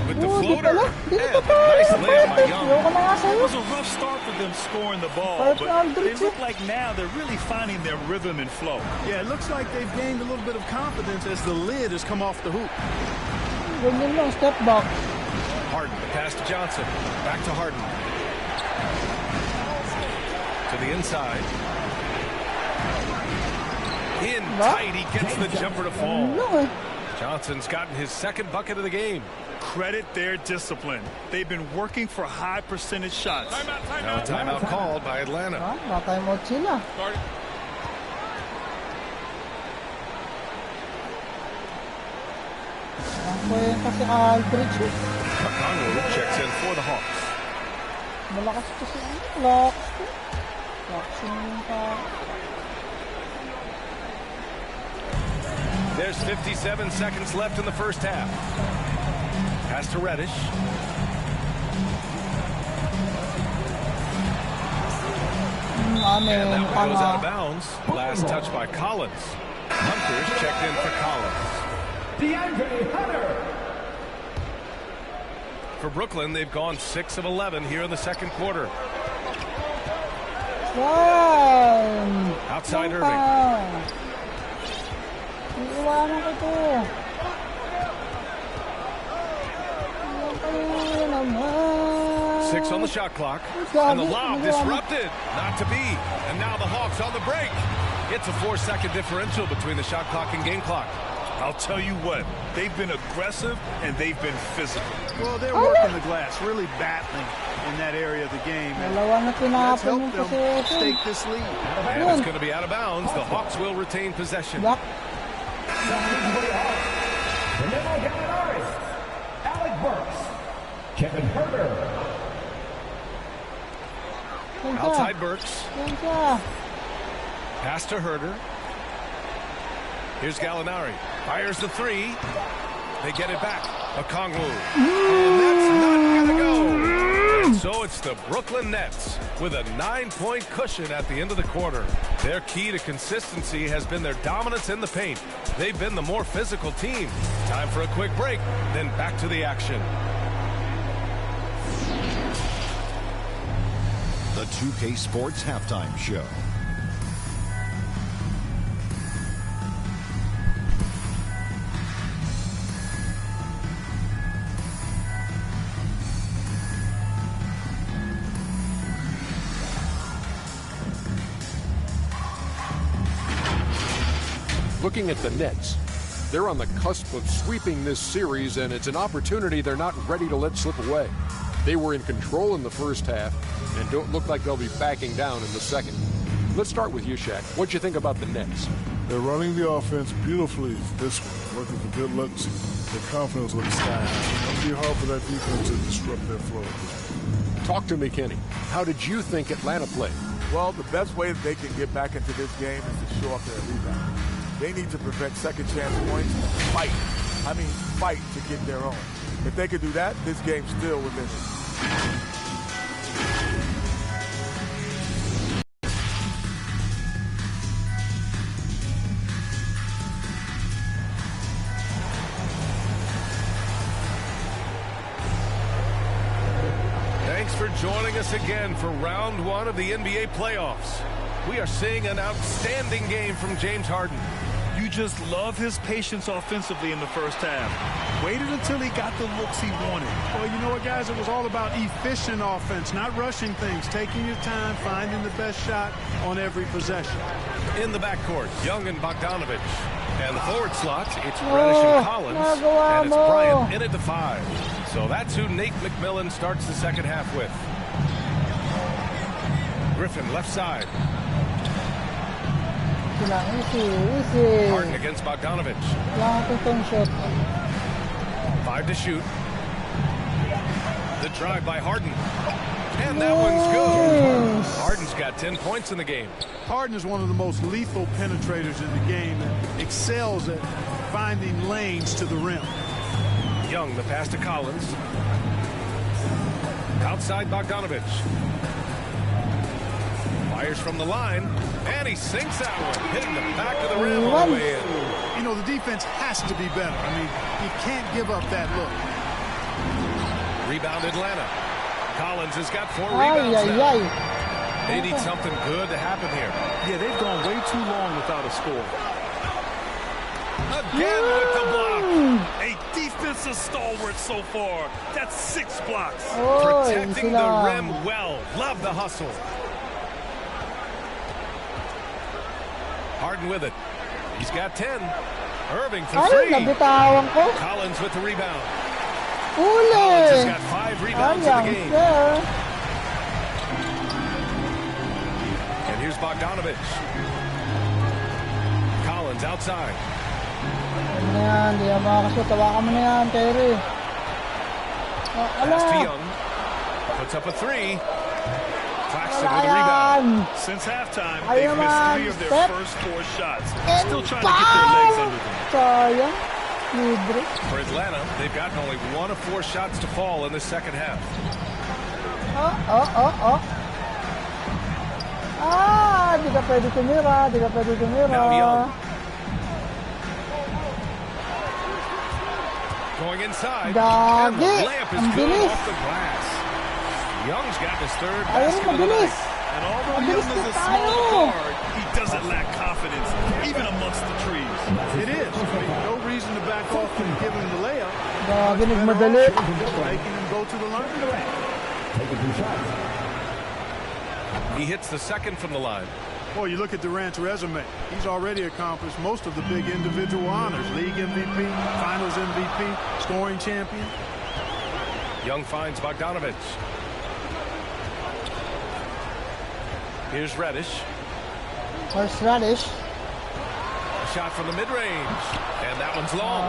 With the floater, and a nice layup by Young. It was a rough start for them scoring the ball, but they look like now they're really finding their rhythm and flow. Yeah, it looks like they've gained a little bit of confidence as the lid has come off the hoop. Step back. Harden, the pass to Johnson. Back to Harden. To the inside. In tight, he gets the jumper to fall. Johnson's gotten his second bucket of the game. Credit their discipline. They've been working for high percentage shots. Now a timeout called by Atlanta. Timeout sila. Kasi Aldridge. Conway checks in for the Hawks. Malakas kasi Locks. There's 57 seconds left in the first half. Pass to Reddish. And that one goes out of bounds. Last touch by Collins. Hunter's checked in for Collins. DeAndre Hunter. For Brooklyn, they've gone 6 of 11 here in the second quarter. Outside Irving. 6 on the shot clock. And the lob disrupted. Not to be. And now the Hawks on the break. It's a 4-second differential between the shot clock and game clock. I'll tell you what, they've been aggressive and they've been physical. Well, they're working the glass, really battling in that area of the game. And that's helped them stake this lead. And it's going to be out of bounds. The Hawks will retain possession. Alec Burks. Kevin Herter. Outside Burks. Pass to Herter. Here's Gallinari. Fires the 3. They get it back. Okongwu. And that's not going to go. And so it's the Brooklyn Nets with a 9-point cushion at the end of the quarter. Their key to consistency has been their dominance in the paint. They've been the more physical team. Time for a quick break, then back to the action. The 2K Sports Halftime Show. Looking at the Nets, they're on the cusp of sweeping this series, and it's an opportunity they're not ready to let slip away. They were in control in the first half and don't look like they'll be backing down in the second. Let's start with you, Shaq. What'd you think about the Nets? They're running the offense beautifully this one, working for good looks. Their confidence looks sky high. It'll be hard for that defense to disrupt their flow. Talk to me, Kenny. How did you think Atlanta played? Well, the best way that they can get back into this game is to show up their rebound. They need to prevent second chance points and fight. I mean, fight to get their own. If they could do that, this game's still within it. Thanks for joining us again for round 1 of the NBA playoffs. We are seeing an outstanding game from James Harden. You just love his patience offensively in the first half. Waited until he got the looks he wanted. Well, you know what, guys? It was all about efficient offense, not rushing things, taking your time, finding the best shot on every possession. In the backcourt, Young and Bogdanovich. And the forward slot, it's Reddish and Collins. And it's Bryant in at the 5. So that's who Nate McMillan starts the second half with. Griffin left side. Harden against Bogdanovich. 5 to shoot. The drive by Harden. And that one's good. Harden's got 10 points in the game. Harden is one of the most lethal penetrators in the game and excels at finding lanes to the rim. Young, the pass to Collins. Outside Bogdanovich. Fires from the line, and he sinks that one, hitting the back of the rim all the way in. You know, the defense has to be better. I mean, you can't give up that look. Rebound Atlanta. Collins has got 4 rebounds now. They need something good to happen here. Yeah, they've gone way too long without a score. Again with the block. A defensive stalwart so far. That's 6 blocks. Protecting the rim well. Love the hustle. Harden with it. He's got 10. Irving for 3. Collins with the rebound. Collins has got 5 rebounds in the game. And here's Bogdanovich. Collins outside. Pass to Young. Puts up a 3. Claxton with the rebound. Since halftime, they've missed 3 of their first 4 shots. Still trying to get their legs under them. For Atlanta, they've gotten only 1 of 4 shots to fall in the second half. Now Young. Going inside. And the layup is good off the glass. Young's got his 3rd basket of the night. And although Young is a small guard, he doesn't lack confidence, even amongst the trees. It is. I mean, no reason to back off and give him the layup. Making him go to the line. He hits the 2nd from the line. Well, you look at Durant's resume. He's already accomplished most of the big individual honors. League MVP, Finals MVP, scoring champion. Young finds Bogdanovich. Here's Reddish. A shot from the mid-range. And that one's long.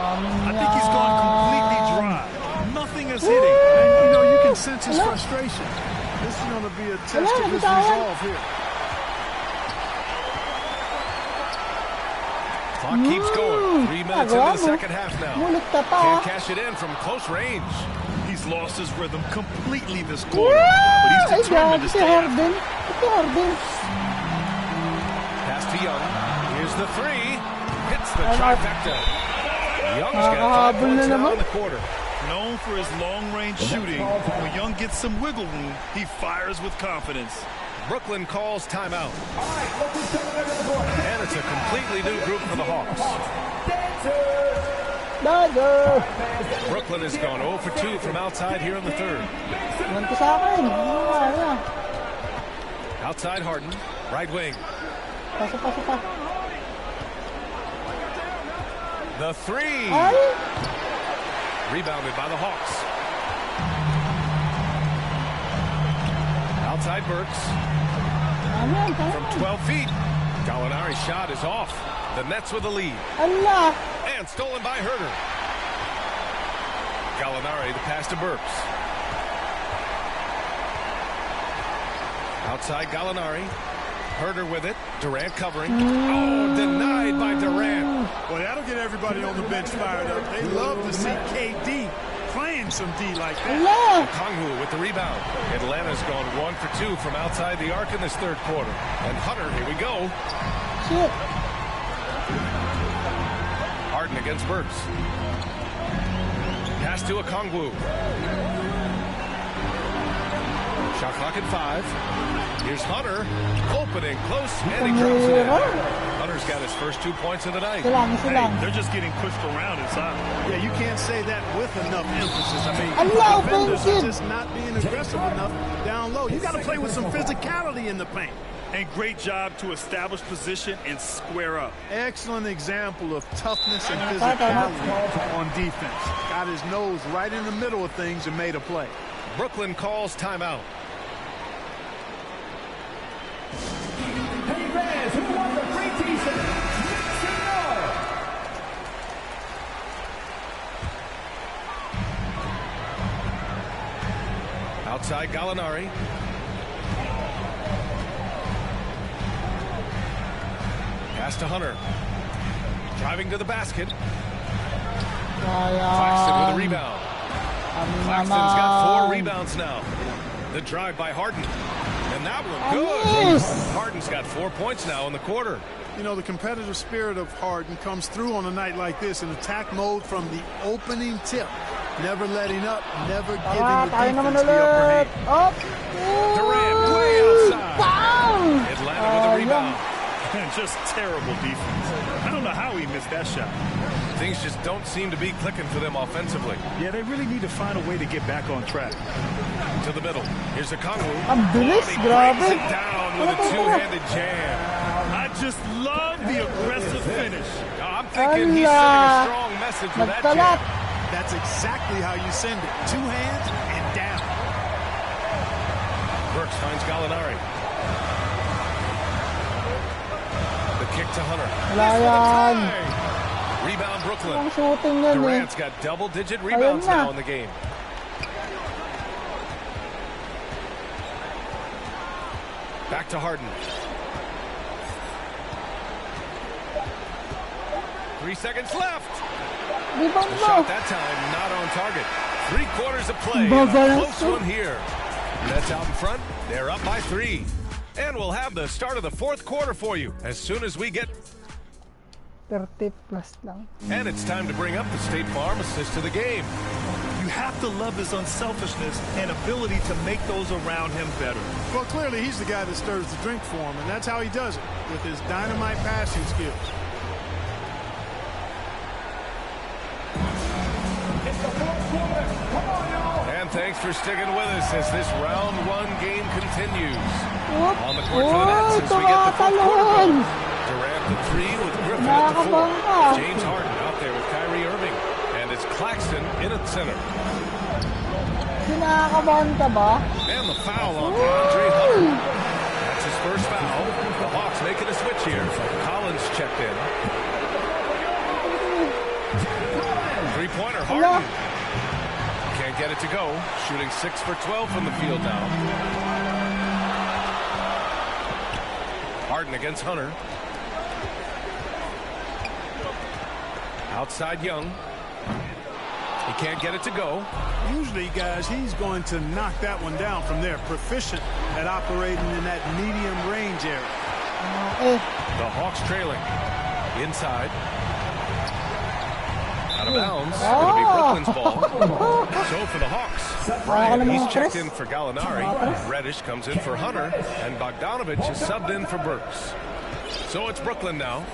I think he's gone completely dry. Nothing is hitting. And, you know, you can sense his frustration. This is going to be a test of his resolve here. Clock keeps going. 3 minutes into the second half now. Can't cash it in from close range. He's lost his rhythm completely this quarter, but he's determined to stay after. Pass to Young. Here's the 3. Hits the trifecta. Young's got 5 points now in the quarter. Known for his long-range shooting, when Young gets some wiggle room, he fires with confidence. Brooklyn calls timeout. And it's a completely new group for the Hawks. Brooklyn has gone 0 for 2 from outside here in the 3rd. Outside Harden, right wing. The 3. Rebounded by the Hawks. Outside Burks. From 12 feet. Gallinari's shot is off. The Nets with the lead. And stolen by Herter. Gallinari, the pass to Burks. Outside Gallinari. Herter with it. Durant covering. Oh, denied by Durant. Well, that'll get everybody on the bench fired up. They love to see KD playing some D like that. Kongwu with the rebound. Atlanta's gone 1 for 2 from outside the arc in this 3rd quarter. And Hunter, here we go. Harden against Burks. Pass to Kongwu. Shot clock at 5. Here's Hunter. Opening close, and he drops it in. Hunter's got his first 2 points of the night. Hey, they're just getting pushed around inside. Yeah, you can't say that with enough emphasis. I mean, defenders are just not being aggressive enough down low. You got to play with some physicality in the paint. And great job to establish position and square up. Excellent example of toughness and physicality on defense. Got his nose right in the middle of things and made a play. Brooklyn calls timeout. Hey fans, who wants a free t-shirt? Make some noise. Outside Gallinari. Pass to Hunter. Driving to the basket. Claxton with a rebound. Claxton's got 4 rebounds now. The drive by Harden. And that one good. Harden's got 4 points now in the quarter. You know, the competitive spirit of Harden comes through on a night like this in attack mode from the opening tip. Never letting up, never giving the defense the upper hand. Durant way outside. Atlanta with a rebound. Just terrible defense. I don't know how he missed that shot. Things just don't seem to be clicking for them offensively. Yeah, they really need to find a way to get back on track. To the middle. Here's a Kongwu. He breaks it down with a two-handed jam. I just love the aggressive finish. I'm thinking he's sending a strong message with that jam. That's exactly how you send it. 2 hands and down. Burks finds Gallinari. The kick to Hunter. Rebound Brooklyn. Durant's got double-digit rebounds now in the game. Back to Harden. 3 seconds left. The shot that time not on target. 3 quarters of play. A close one here. Nets out in front. They're up by 3. And we'll have the start of the 4th quarter for you as soon as we get... 30 plus lang. And it's time to bring up the State Farm assist to the game. You have to love his unselfishness and ability to make those around him better. Well, clearly he's the guy that stirs the drink for him, and that's how he does it, with his dynamite passing skills. And thanks for sticking with us as this round 1 game continues. On the court for the Nets as we get the 4th quarter going. Durant the 3 with Griffin at the 4. James Harden out there with Kyrie Irving. And it's Claxton in at center. And the foul on DeAndre Hunter. That's his first foul. The Hawks making a switch here. Collins checked in. 3-pointer Harden. Can't get it to go. Shooting 6 for 12 from the field now. Harden against Hunter. Outside Young. He can't get it to go. Usually, guys, he's going to knock that one down from there. Proficient at operating in that medium range area. The Hawks trailing. Inside. Out of bounds. It'll be Brooklyn's ball. So for the Hawks, Bryant, he's checked in for Gallinari. Reddish comes in for Hunter. And Bogdanovich is subbed in for Burks. So it's Brooklyn now.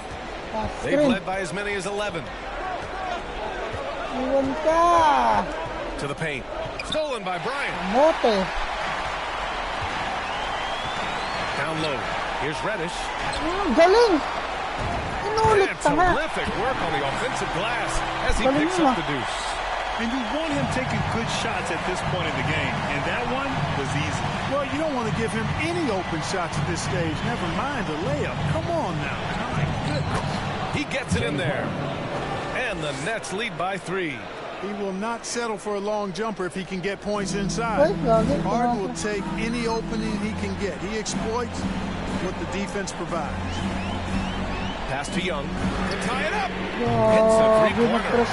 They've led by as many as 11. To the paint. Stolen by Bryant. Down low. Here's Reddish. And terrific work on the offensive glass as he picks up the deuce. And you want him taking good shots at this point in the game. And that one was easy. Well, you don't want to give him any open shots at this stage. Never mind a layup. Come on now. My goodness. He gets it in there. And the Nets lead by 3. He will not settle for a long jumper if he can get points inside. Harden will take any opening he can get. He exploits what the defense provides. Pass to Young to tie it up. Hits a 3-pointer.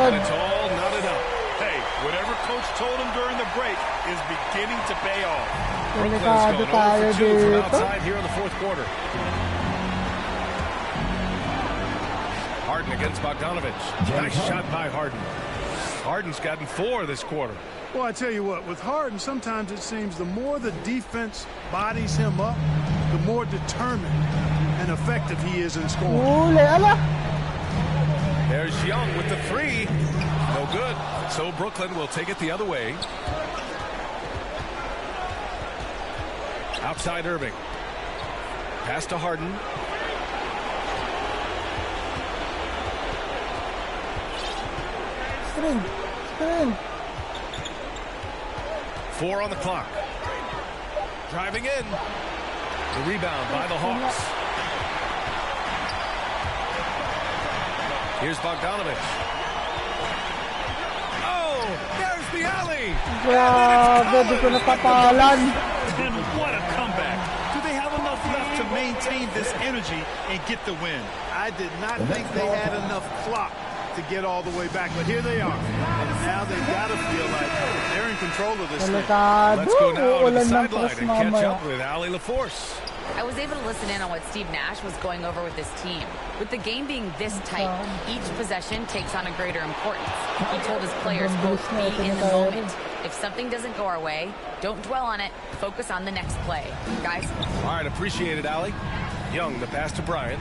And it's all knotted up. Hey, whatever coach told him during the break is beginning to pay off. Brooklyn's going 0 for 2 from outside here in the 4th quarter. Harden against Bogdanovich. Nice shot by Harden. Harden's gotten 4 this quarter. Well, I tell you what, with Harden, sometimes it seems the more the defense bodies him up, the more determined and effective he is in scoring. There's Young with the 3. No good. So Brooklyn will take it the other way. Outside Irving. Pass to Harden. Screen. 4 on the clock. Driving in. The rebound by the Hawks. Here's Bogdanovich. Oh, there's the alley. And what a comeback. Do they have enough left to maintain maintain this energy and get the win. I did not think they had enough clock to get all the way back, but here they are. And now they've got to feel like they're in control of this thing. Let's go now to the sideline and catch up with Allie LaForce. I was able to listen in on what Steve Nash was going over with his team. With the game being this tight, each possession takes on a greater importance. He told his players, quote, be in the moment. If something doesn't go our way, don't dwell on it. Focus on the next play. Guys? All right, appreciate it, Allie. Young, the pass to Bryant.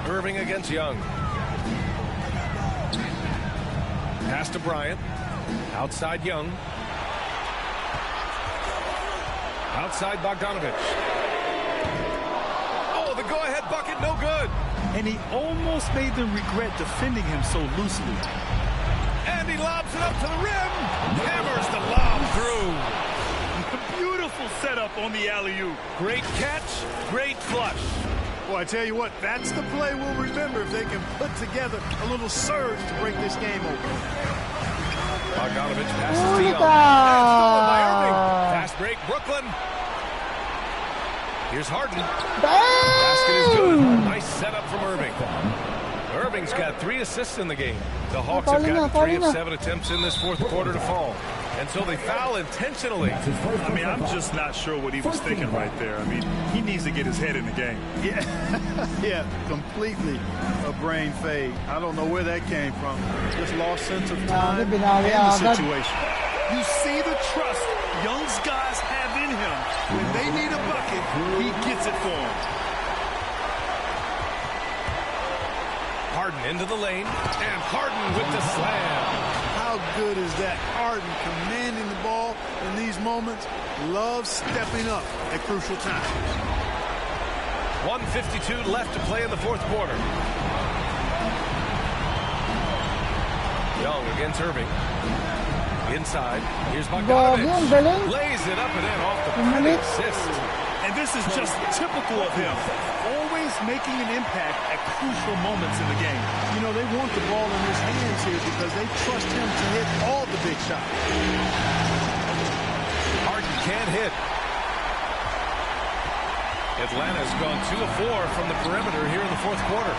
Irving against Young. Pass to Bryant. Outside Young. Outside Bogdanovich. Oh, the go-ahead bucket, no good. And he almost made them regret defending him so loosely. And he lobs it up to the rim. Hammers the lob through. Beautiful setup on the alley-oop. Great catch, great flush. Well, I tell you what, that's the play we'll remember if they can put together a little surge to break this game open. Bogdanovich passes to Young. And stolen by Irving. Fast break, Brooklyn. Here's Harden. Basket is good. Nice setup from Irving. Irving's got 3 assists in the game. The Hawks have gotten 3 of 7 attempts in this fourth quarter to fall. And so they foul intentionally. I mean, I'm just not sure what he was thinking right there. I mean, he needs to get his head in the game. Yeah, completely a brain fade. I don't know where that came from. Just lost sense of time and the situation. You see the trust Young's guys have in him. When they need a bucket, he gets it for them. Harden into the lane, and Harden with the slam. How good is that? Harden commanding the ball in these moments. Loves stepping up at crucial times. 1:52 left to play in the fourth quarter. Young against Irving. Inside. Here's Bogdanovich. Lays it up and in off the penny assist. And this is just typical of him. Always making an impact at crucial moments in the game. You know, they want the ball in his hands here because they trust him to hit all the big shots. Harden can't hit. Atlanta's gone 2 of 4 from the perimeter here in the fourth quarter.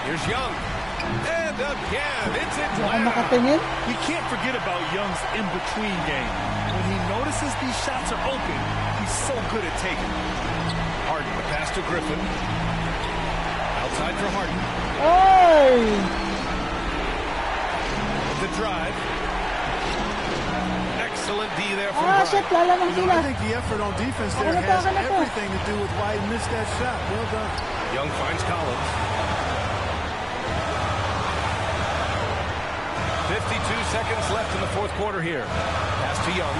Here's Young. And again, it's Atlanta. You can't forget about Young's in-between game. When he notices these shots are open, he's so good at taking. Harden, the pass to Griffin. Outside for Harden. Hey! The drive. Excellent D there from Bryant. I think the effort on defense there has everything to do with why he missed that shot. Well done. Young finds Collins. 52 seconds left in the fourth quarter here. Pass to Young.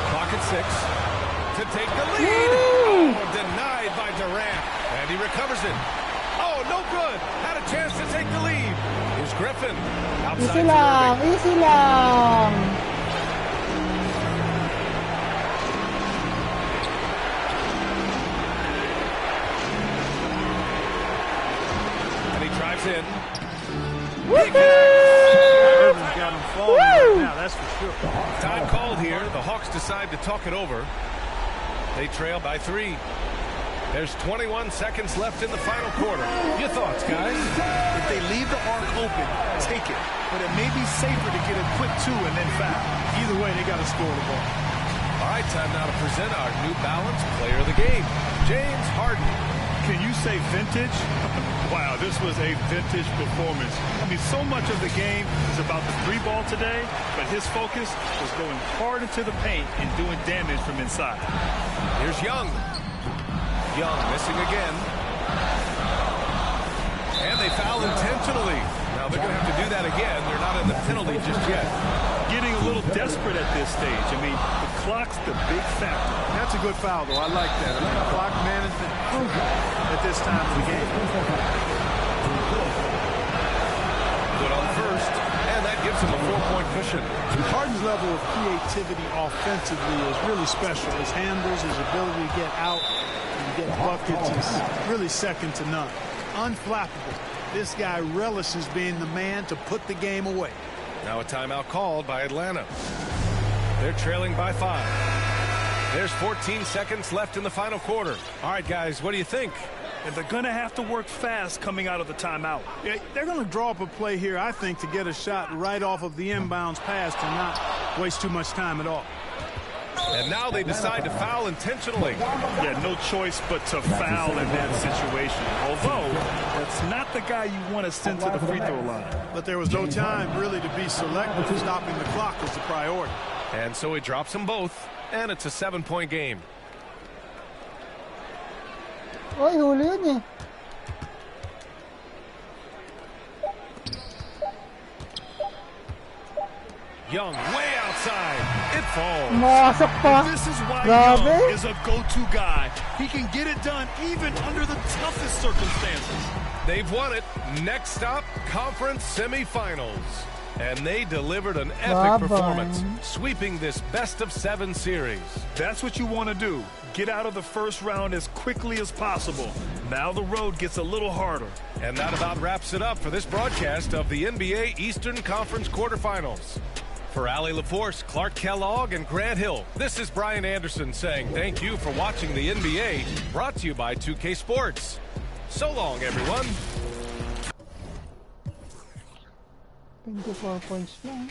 Clock at 6. To take the lead. Oh, denied by Durant. And he recovers it. Oh, no good. Had a chance to take the lead. Here's Griffin. Outside for Irving. Easy lang. And he drives in. Irving's got him falling right now, that's for sure. Time called here. The Hawks decide to talk it over. They trail by 3. There's 21 seconds left in the final quarter. Your thoughts, guys? If they leave the arc open, take it. But it may be safer to get a quick 2 and then foul. Either way, they got to score the ball. All right, time now to present our New Balance player of the game, James Harden. Can you say vintage? Wow, this was a vintage performance. I mean, so much of the game is about the 3 ball today, but his focus was going hard into the paint and doing damage from inside. Here's Young. Young missing again. And they foul intentionally. Now they're going to have to do that again. They're not in the penalty just yet. Getting a little desperate at this stage. I mean, the clock's the big factor. That's a good foul, though. I like that. I mean, clock management at this time of the game. Good on first, and that gives him a 4-point cushion. Harden's level of creativity offensively is really special. His handles, his ability to get out and get buckets is really second to none. Unflappable. This guy relishes being the man to put the game away. Now a timeout called by Atlanta. They're trailing by 5. There's 14 seconds left in the final quarter. All right, guys, what do you think? And they're going to have to work fast coming out of the timeout. Yeah, they're going to draw up a play here, I think, to get a shot right off of the inbounds pass to not waste too much time at all. And now they decide to foul intentionally. Yeah, no choice but to foul in that situation. Although, that's not the guy you want to send to the free throw line. But there was no time really to be selective. Stopping the clock was the priority. And so he drops them both, and it's a 7-point game. Oy, huli yun eh. Young way outside. It falls. Masok pa. This is why Grabe. Young is a go-to guy. He can get it done even under the toughest circumstances. They've won it. Next stop, conference semifinals. And they delivered an epic performance, sweeping this best-of-7 series. That's what you want to do. Get out of the first round as quickly as possible. Now the road gets a little harder. And that about wraps it up for this broadcast of the NBA Eastern Conference quarterfinals. For Allie LaForce, Clark Kellogg, and Grant Hill, this is Brian Anderson saying thank you for watching the NBA, brought to you by 2K Sports. So long, everyone. 24 points lang.